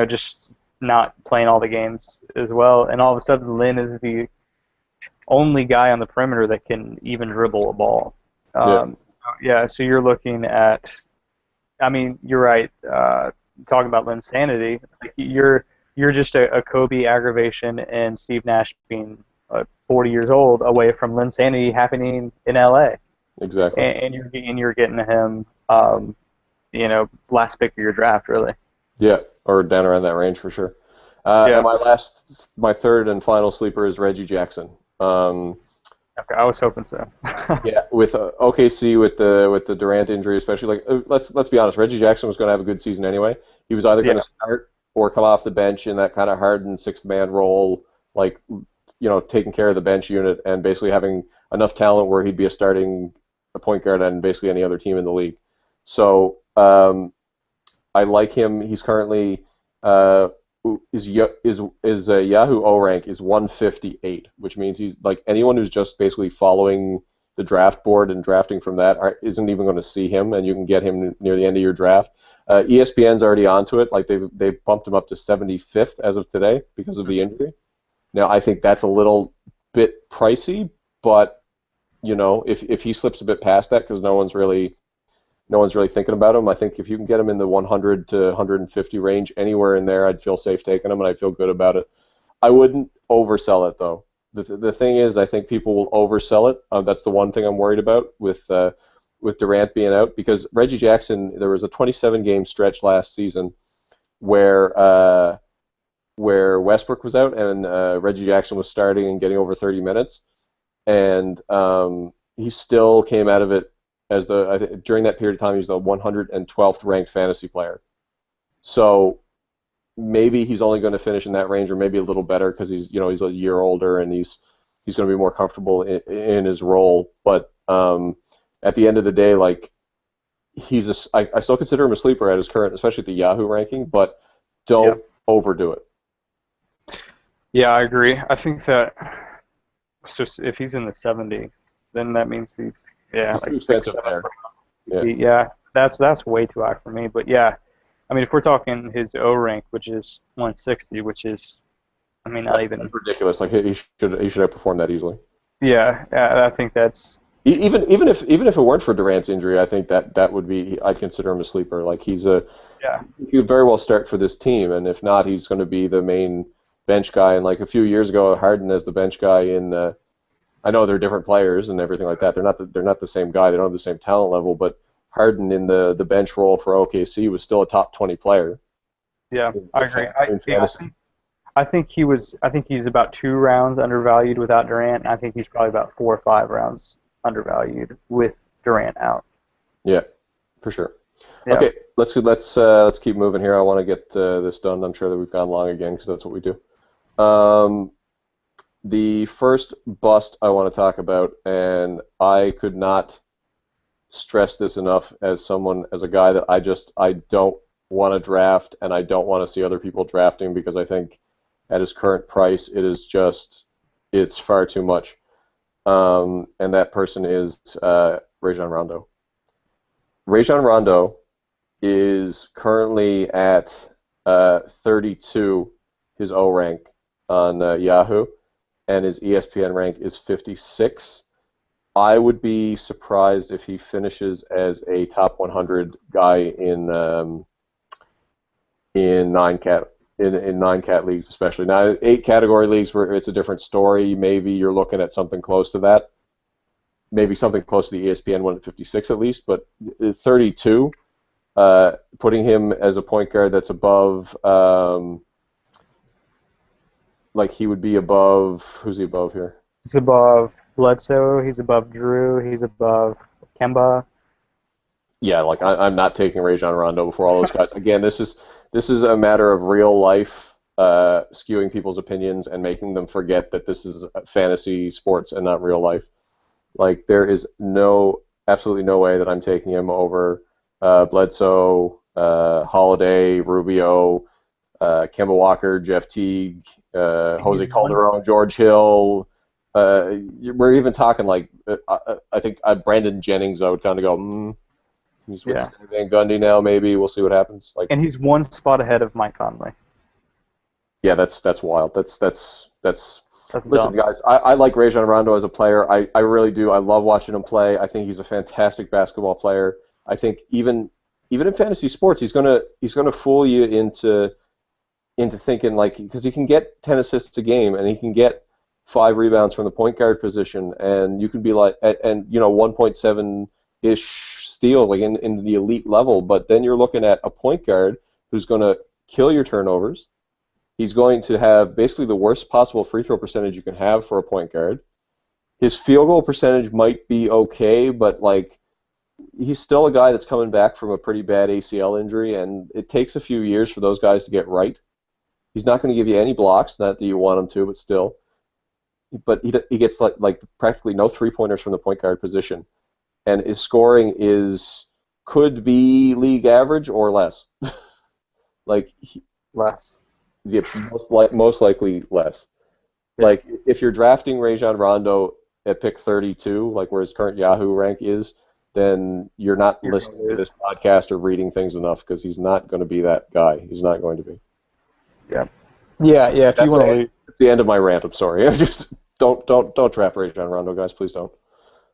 just not playing all the games as well, and all of a sudden Lin is the only guy on the perimeter that can even dribble a ball. So you're looking at, I mean, you're right. Talking about Linsanity, like, you're just a Kobe aggravation and Steve Nash being 40 years old away from Linsanity happening in LA. Exactly. And you're getting him, last pick of your draft, really. Yeah, or down around that range for sure. And my third and final sleeper is Reggie Jackson. Okay, I was hoping so. Yeah, with OKC with the Durant injury, especially, like, let's be honest, Reggie Jackson was going to have a good season anyway. He was either going to start or come off the bench in that kind of hardened sixth-man role, like, taking care of the bench unit and basically having enough talent where he'd be a point guard on basically any other team in the league. So I like him. He's currently his Yahoo O rank is 158, which means he's, like, anyone who's just basically following the draft board and drafting from that isn't even going to see him, and you can get him near the end of your draft. ESPN's already onto it. Like, they've bumped him up to 75th as of today because of the injury. Now, I think that's a little bit pricey, but if he slips a bit past that, because no one's really thinking about him, I think if you can get him in the 100 to 150 range, anywhere in there, I'd feel safe taking him, and I'd feel good about it. I wouldn't oversell it, though. The thing is, I think people will oversell it. That's the one thing I'm worried about with Durant being out, because Reggie Jackson, there was a 27-game stretch last season where Westbrook was out and Reggie Jackson was starting and getting over 30 minutes, and he still came out of it as during that period of time, he was the 112th ranked fantasy player. So maybe he's only going to finish in that range, or maybe a little better because he's a year older and he's going to be more comfortable in his role. But at the end of the day, like I still consider him a sleeper at his current, especially at the Yahoo ranking. But don't overdo it. Yeah, I agree. I think that if he's in the 70s, then that means he's like too 6, expensive 7. there. Yeah, that's way too high for me. But yeah, I mean, if we're talking his O rank, which is 160, which is, I mean, not even. That's ridiculous. Like he should have performed that easily. Yeah, I think that's. Even if it weren't for Durant's injury, I think that would be, I'd consider him a sleeper. Like he could very well start for this team, and if not, he's going to be the main bench guy. And like a few years ago, Harden as the bench guy in. I know they're different players and everything like that. They're not the same guy. They don't have the same talent level. But Harden in the bench role for OKC was still a top 20 player. Yeah, I agree. I think he's about 2 rounds undervalued without Durant. And I think he's probably about 4 or 5 rounds undervalued with Durant out. Yeah, for sure. Yeah. Okay, let's keep moving here. I want to get this done. I'm sure that we've gone long again because that's what we do. The first bust I want to talk about, and I could not stress this enough as a guy that I don't want to draft, and I don't want to see other people drafting because I think at his current price it's far too much. And that person is Rajon Rondo. Rajon Rondo is currently at 32, his O rank on Yahoo, and his ESPN rank is 56. I would be surprised if he finishes as a top 100 guy in 9-cat leagues, especially. Now, 8-category leagues where it's a different story. Maybe you're looking at something close to that. Maybe something close to the ESPN one at 56 at least, but 32, putting him as a point guard that's above. Like he would be above. Who's he above here? He's above Bledsoe. He's above Drew. He's above Kemba. Yeah, like I'm not taking Rajon Rondo before all those guys. Again, this is a matter of real life skewing people's opinions and making them forget that this is fantasy sports and not real life. Like there is absolutely no way that I'm taking him over Bledsoe, Holiday, Rubio, Kemba Walker, Jeff Teague, Jose Calderon, George Hill. We're even talking like I think Brandon Jennings. I would kind of go. He's with Van Gundy now. Maybe we'll see what happens. Like, and he's 1 spot ahead of Mike Conley. Yeah, that's wild. That's listen, dumb. guys. I like Rajon Rondo as a player. I really do. I love watching him play. I think he's a fantastic basketball player. I think even in fantasy sports, he's gonna fool you into thinking like because he can get 10 assists a game and he can get 5 rebounds from the point guard position and you can be like and 1.7-ish steals like in the elite level, but then you're looking at a point guard who's going to kill your turnovers. He's going to have basically the worst possible free throw percentage you can have for a point guard. His field goal percentage might be okay, but like he's still a guy that's coming back from a pretty bad ACL injury, and it takes a few years for those guys to get right. He's not going to give you any blocks, not that you want him to, but still. But he gets like practically no three-pointers from the point guard position, and his scoring could be league average or less. Less. Yeah, most likely less. Yeah. Like if you're drafting Rajon Rondo at pick 32, like where his current Yahoo rank is, then you're not listening to this podcast or reading things enough because he's not going to be that guy. He's not going to be. Yeah. If you want to, it's the end of my rant. I'm sorry. Just don't draft Rajon Rondo, guys. Please don't.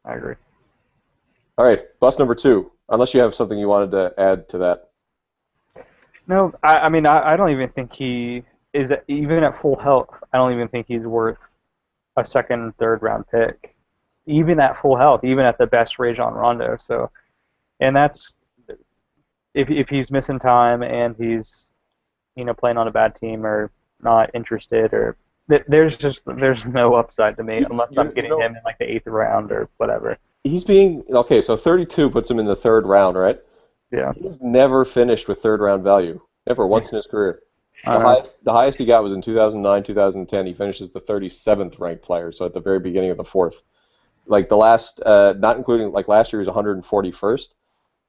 I agree. All right, bust number 2. Unless you have something you wanted to add to that. No, I mean I don't even think he is even at full health. I don't even think he's worth a 2nd, 3rd round pick, even at full health, even at the best Rajon Rondo. So, and that's if he's missing time and he's playing on a bad team or not interested or there's no upside to me unless I'm getting him in like the 8th round or whatever. He's being okay. So 32 puts him in the 3rd round, right? Yeah. He's never finished with 3rd round value, never once in his career. I don't know. The highest he got was in 2009, 2010. He finishes the 37th ranked player, so at the very beginning of the fourth. Like the last, not including like last year, he was 141st.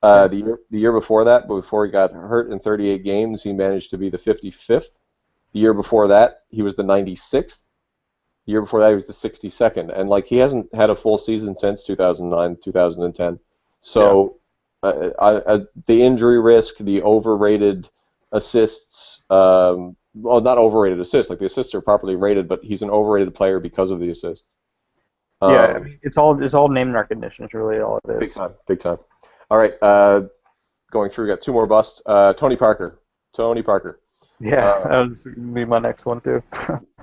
Yeah. The year before that, but before he got hurt in 38 games, he managed to be the 55th. The year before that, he was the 96th. The year before that, he was the 62nd. And like he hasn't had a full season since 2009, 2010. So the injury risk, the overrated assists, well, not overrated assists. Like the assists are properly rated, but he's an overrated player because of the assists. Yeah, I mean, it's all name recognition. It's really all it Big is. time, big time. All right, going through, we got two more busts. Tony Parker. Tony Parker. Yeah, that was gonna be my next one too.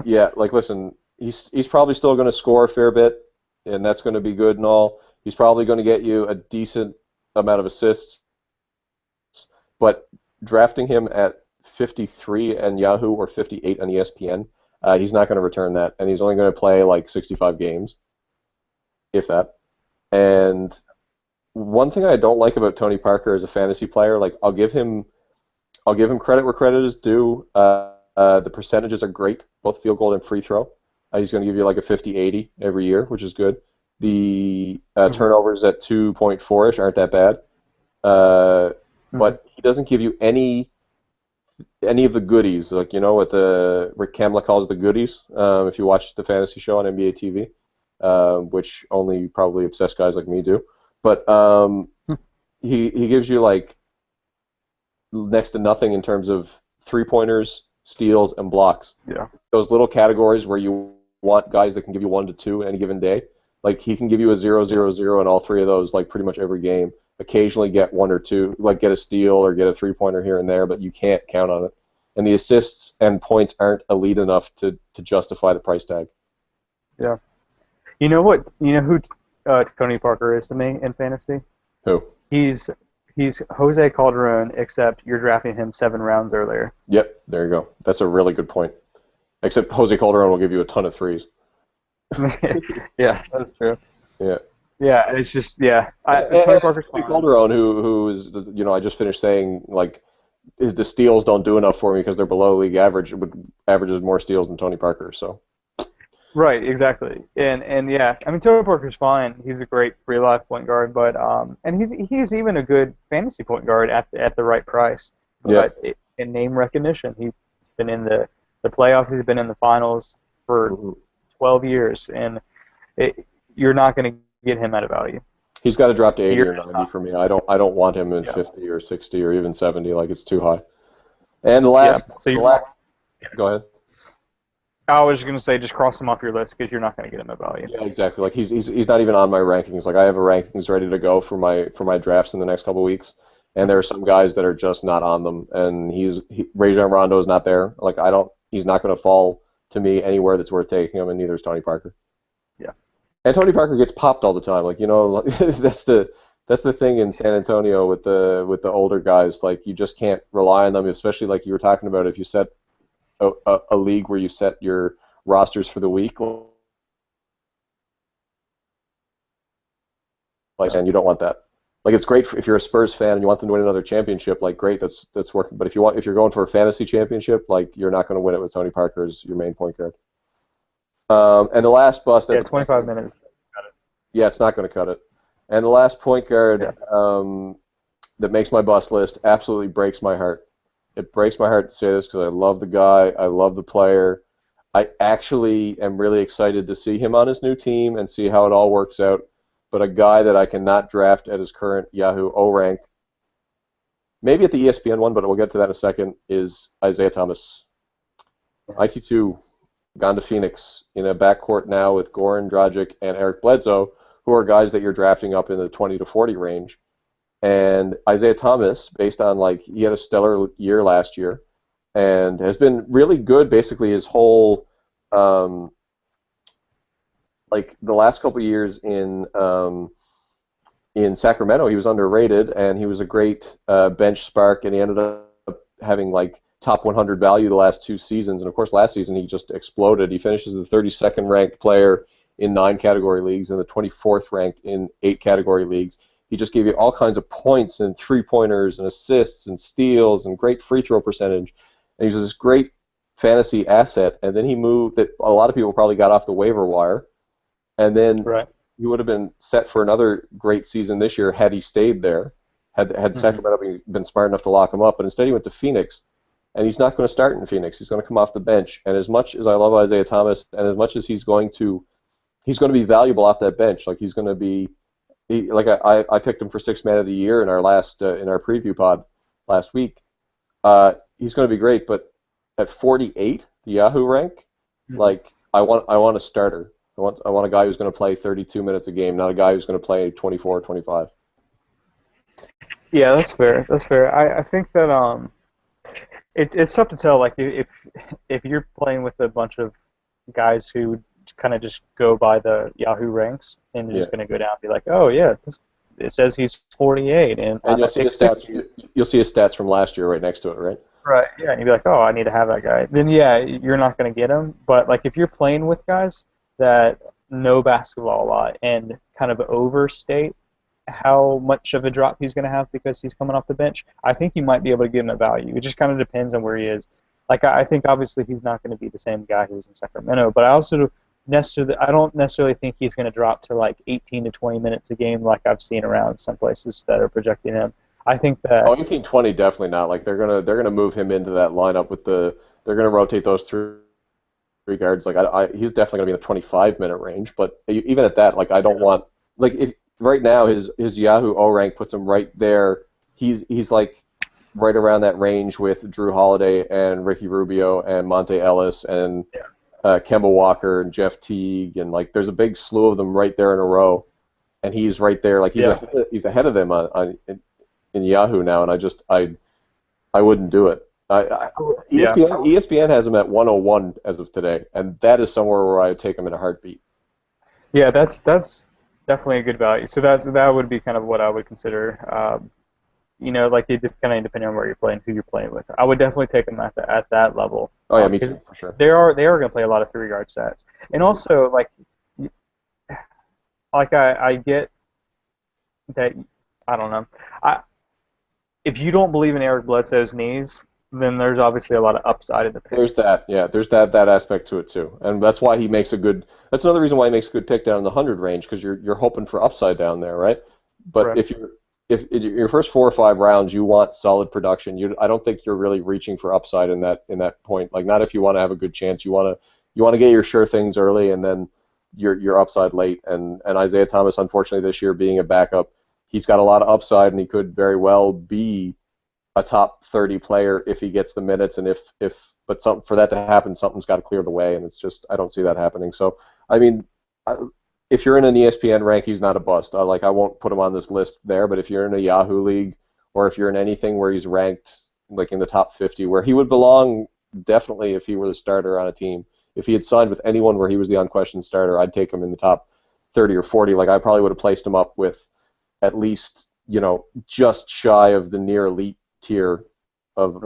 Yeah, like listen, he's probably still going to score a fair bit, and that's going to be good and all. He's probably going to get you a decent amount of assists, but drafting him at 53 on Yahoo or 58 on ESPN, he's not going to return that, and he's only going to play like 65 games, if that. And one thing I don't like about Tony Parker as a fantasy player, like I'll give him credit where credit is due. The percentages are great, both field goal and free throw. He's going to give you like a 50-80 every year, which is good. The turnovers at 2.4-ish aren't that bad. But he doesn't give you any of the goodies, like what Rick Kamla calls the goodies. If you watch the fantasy show on NBA TV, which only probably obsessed guys like me do. But he gives you like next to nothing in terms of 3-pointers, steals, and blocks. Yeah. Those little categories where you want guys that can give you 1 to 2 any given day. Like he can give you a 0-0-0 in all three of those, like pretty much every game. Occasionally get 1 or 2, like get a steal or get a 3-pointer here and there, but you can't count on it. And the assists and points aren't elite enough to justify the price tag. Yeah. You know what? You know who Tony Parker is to me in fantasy? Who? He's Jose Calderon, except you're drafting him 7 rounds earlier. Yep, there you go. That's a really good point. Except Jose Calderon will give you a ton of threes. Yeah, that's true. Yeah. Yeah, it's just Tony Parker's fine. Calderon, who is I just finished saying like the steals don't do enough for me because they're below league average. Averages more steals than Tony Parker. So. Right, exactly, and yeah, I mean Tony Parker's fine. He's a great real life point guard, but and he's even a good fantasy point guard at the right price. But in name recognition, he's been in the playoffs. He's been in the finals for 12 years, and you're not going to get him at a value. He's got to drop to 80 or 90 for me. I don't want him in 50 or 60 or even 70. Like it's too high. And the last, go ahead. I was going to say just cross him off your list because you're not going to get him at value. Yeah, exactly. Like he's not even on my rankings. Like I have a rankings ready to go for my drafts in the next couple of weeks, and there are some guys that are just not on them. And Rajon Rondo is not there. Like he's not going to fall to me anywhere that's worth taking him, and neither is Tony Parker. Yeah. And Tony Parker gets popped all the time. Like that's the thing in San Antonio with the older guys. Like you just can't rely on them, especially like you were talking about if you set a league where you set your rosters for the week, like, and you don't want that. Like it's great if you're a Spurs fan and you want them to win another championship. Like great, that's working. But if you're going for a fantasy championship, like you're not going to win it with Tony Parker as your main point guard. And the last bust. Yeah, 25 minutes. Yeah, it's not going to cut it. And the last point guard that makes my bust list absolutely breaks my heart. It breaks my heart to say this because I love the guy, I love the player. I actually am really excited to see him on his new team and see how it all works out. But a guy that I cannot draft at his current Yahoo O rank, maybe at the ESPN one, but we'll get to that in a second, is Isaiah Thomas. IT2, gone to Phoenix in a backcourt now with Goran Dragic and Eric Bledsoe, who are guys that you're drafting up in the 20 to 40 range. And Isaiah Thomas, based on he had a stellar year last year, and has been really good basically his whole the last couple of years in Sacramento. He was underrated, and he was a great bench spark, and he ended up having top 100 value the last 2 seasons. And of course, last season he just exploded. He finishes the 32nd ranked player in 9 category leagues and the 24th ranked in 8 category leagues. He just gave you all kinds of points and 3-pointers and assists and steals and great free throw percentage. and he was this great fantasy asset, and then he moved that a lot of people probably got off the waiver wire, and then Right. he would have been set for another great season this year had he stayed there, had Sacramento been smart enough to lock him up, but instead he went to Phoenix, and he's not going to start in Phoenix. He's going to come off the bench, and as much as I love Isaiah Thomas, and as much as he's going to be valuable off that bench, like he's going to be, I picked him for sixth man of the year in our last in our preview pod last week. He's going to be great, but at 48, the Yahoo rank, like I want a starter. I want a guy who's going to play 32 minutes a game, not a guy who's going to play 24 or 25. Yeah, that's fair. That's fair. I think that it's tough to tell. Like if you're playing with a bunch of guys who kind of just go by the Yahoo ranks and you're just going to go down and be like, oh yeah, it says he's 48, and you'll see his stats. You'll see his stats from last year right next to it, right? Right. Yeah, and you'd be like, oh, I need to have that guy. Then yeah, you're not going to get him. But like if you're playing with guys that know basketball a lot and kind of overstate how much of a drop he's going to have because he's coming off the bench, I think you might be able to give him a value. It just kind of depends on where he is. Like I think obviously he's not going to be the same guy who was in Sacramento, but I don't necessarily think he's going to drop to like 18 to 20 minutes a game like I've seen around some places that are projecting him. I think that 18-20 definitely not. Like they're gonna move him into that lineup with they're gonna rotate those three guards. Like he's definitely gonna be in the 25-minute range. But even at that, like I don't want if right now his Yahoo O rank puts him right there. He's like right around that range with Drew Holiday and Ricky Rubio and Monte Ellis and Kemba Walker and Jeff Teague, and like there's a big slew of them right there in a row, and he's right there. Like he's ahead of them in Yahoo now, and I wouldn't do it. ESPN has him at 101 as of today, and that is somewhere where I would take him in a heartbeat. Yeah, that's definitely a good value. So that would be kind of what I would consider. Like it just kind of depending on where you're playing, who you're playing with. I would definitely take him at that level. Oh yeah, me too, for sure. They are going to play a lot of 3-guard sets, and also like I get that. I don't know. If you don't believe in Eric Bledsoe's knees, then there's obviously a lot of upside in the pick. There's that, yeah. There's that aspect to it too, and that's why he makes a good. That's another reason why he makes a good pick down in the 100 range, because you're hoping for upside down there, right? But right. if in your first 4 or 5 rounds you want solid production, I don't think you're really reaching for upside in that point. Like not if you want to have a good chance. You want to get your sure things early, and then your upside late. And Isaiah Thomas, unfortunately, this year being a backup, he's got a lot of upside, and he could very well be a top 30 player if he gets the minutes. And but for that to happen, something's got to clear the way, and it's just I don't see that happening. So I mean, if you're in an ESPN rank, he's not a bust. I won't put him on this list there, but if you're in a Yahoo league, or if you're in anything where he's ranked like in the top 50, where he would belong definitely if he were the starter on a team. If he had signed with anyone where he was the unquestioned starter, I'd take him in the top 30 or 40. Like I probably would have placed him up with at least, just shy of the near elite tier of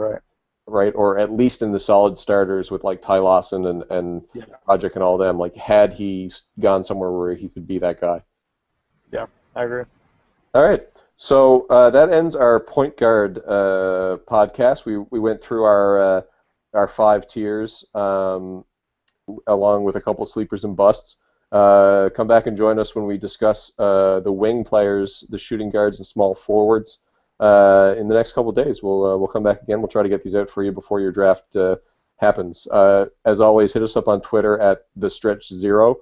right, or at least in the solid starters with like Ty Lawson and Project and all them. Like had he gone somewhere where he could be that guy. Yeah, I agree. All right, so that ends our point guard podcast. We went through our 5 tiers, along with a couple sleepers and busts. Come back and join us when we discuss the wing players, the shooting guards, and small forwards. In the next couple of days, we'll come back again. We'll try to get these out for you before your draft happens. As always, hit us up on Twitter at TheStretch0.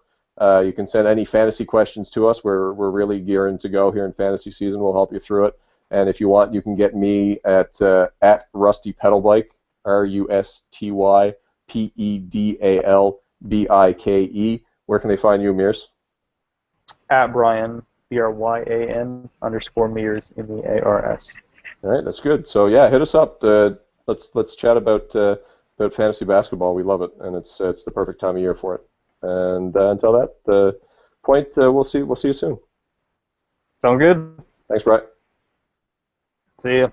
You can send any fantasy questions to us. We're really gearing to go here in fantasy season. We'll help you through it. And if you want, you can get me at Rusty Pedalbike, RustyPedalBike. Where can they find you, Mears? At Brian, BRYAN _Mears, MEARS. All right, that's good. So yeah, hit us up. Let's chat about fantasy basketball. We love it, and it's the perfect time of year for it. And until that point, we'll see you soon. Sound good? Thanks, Brian. See ya.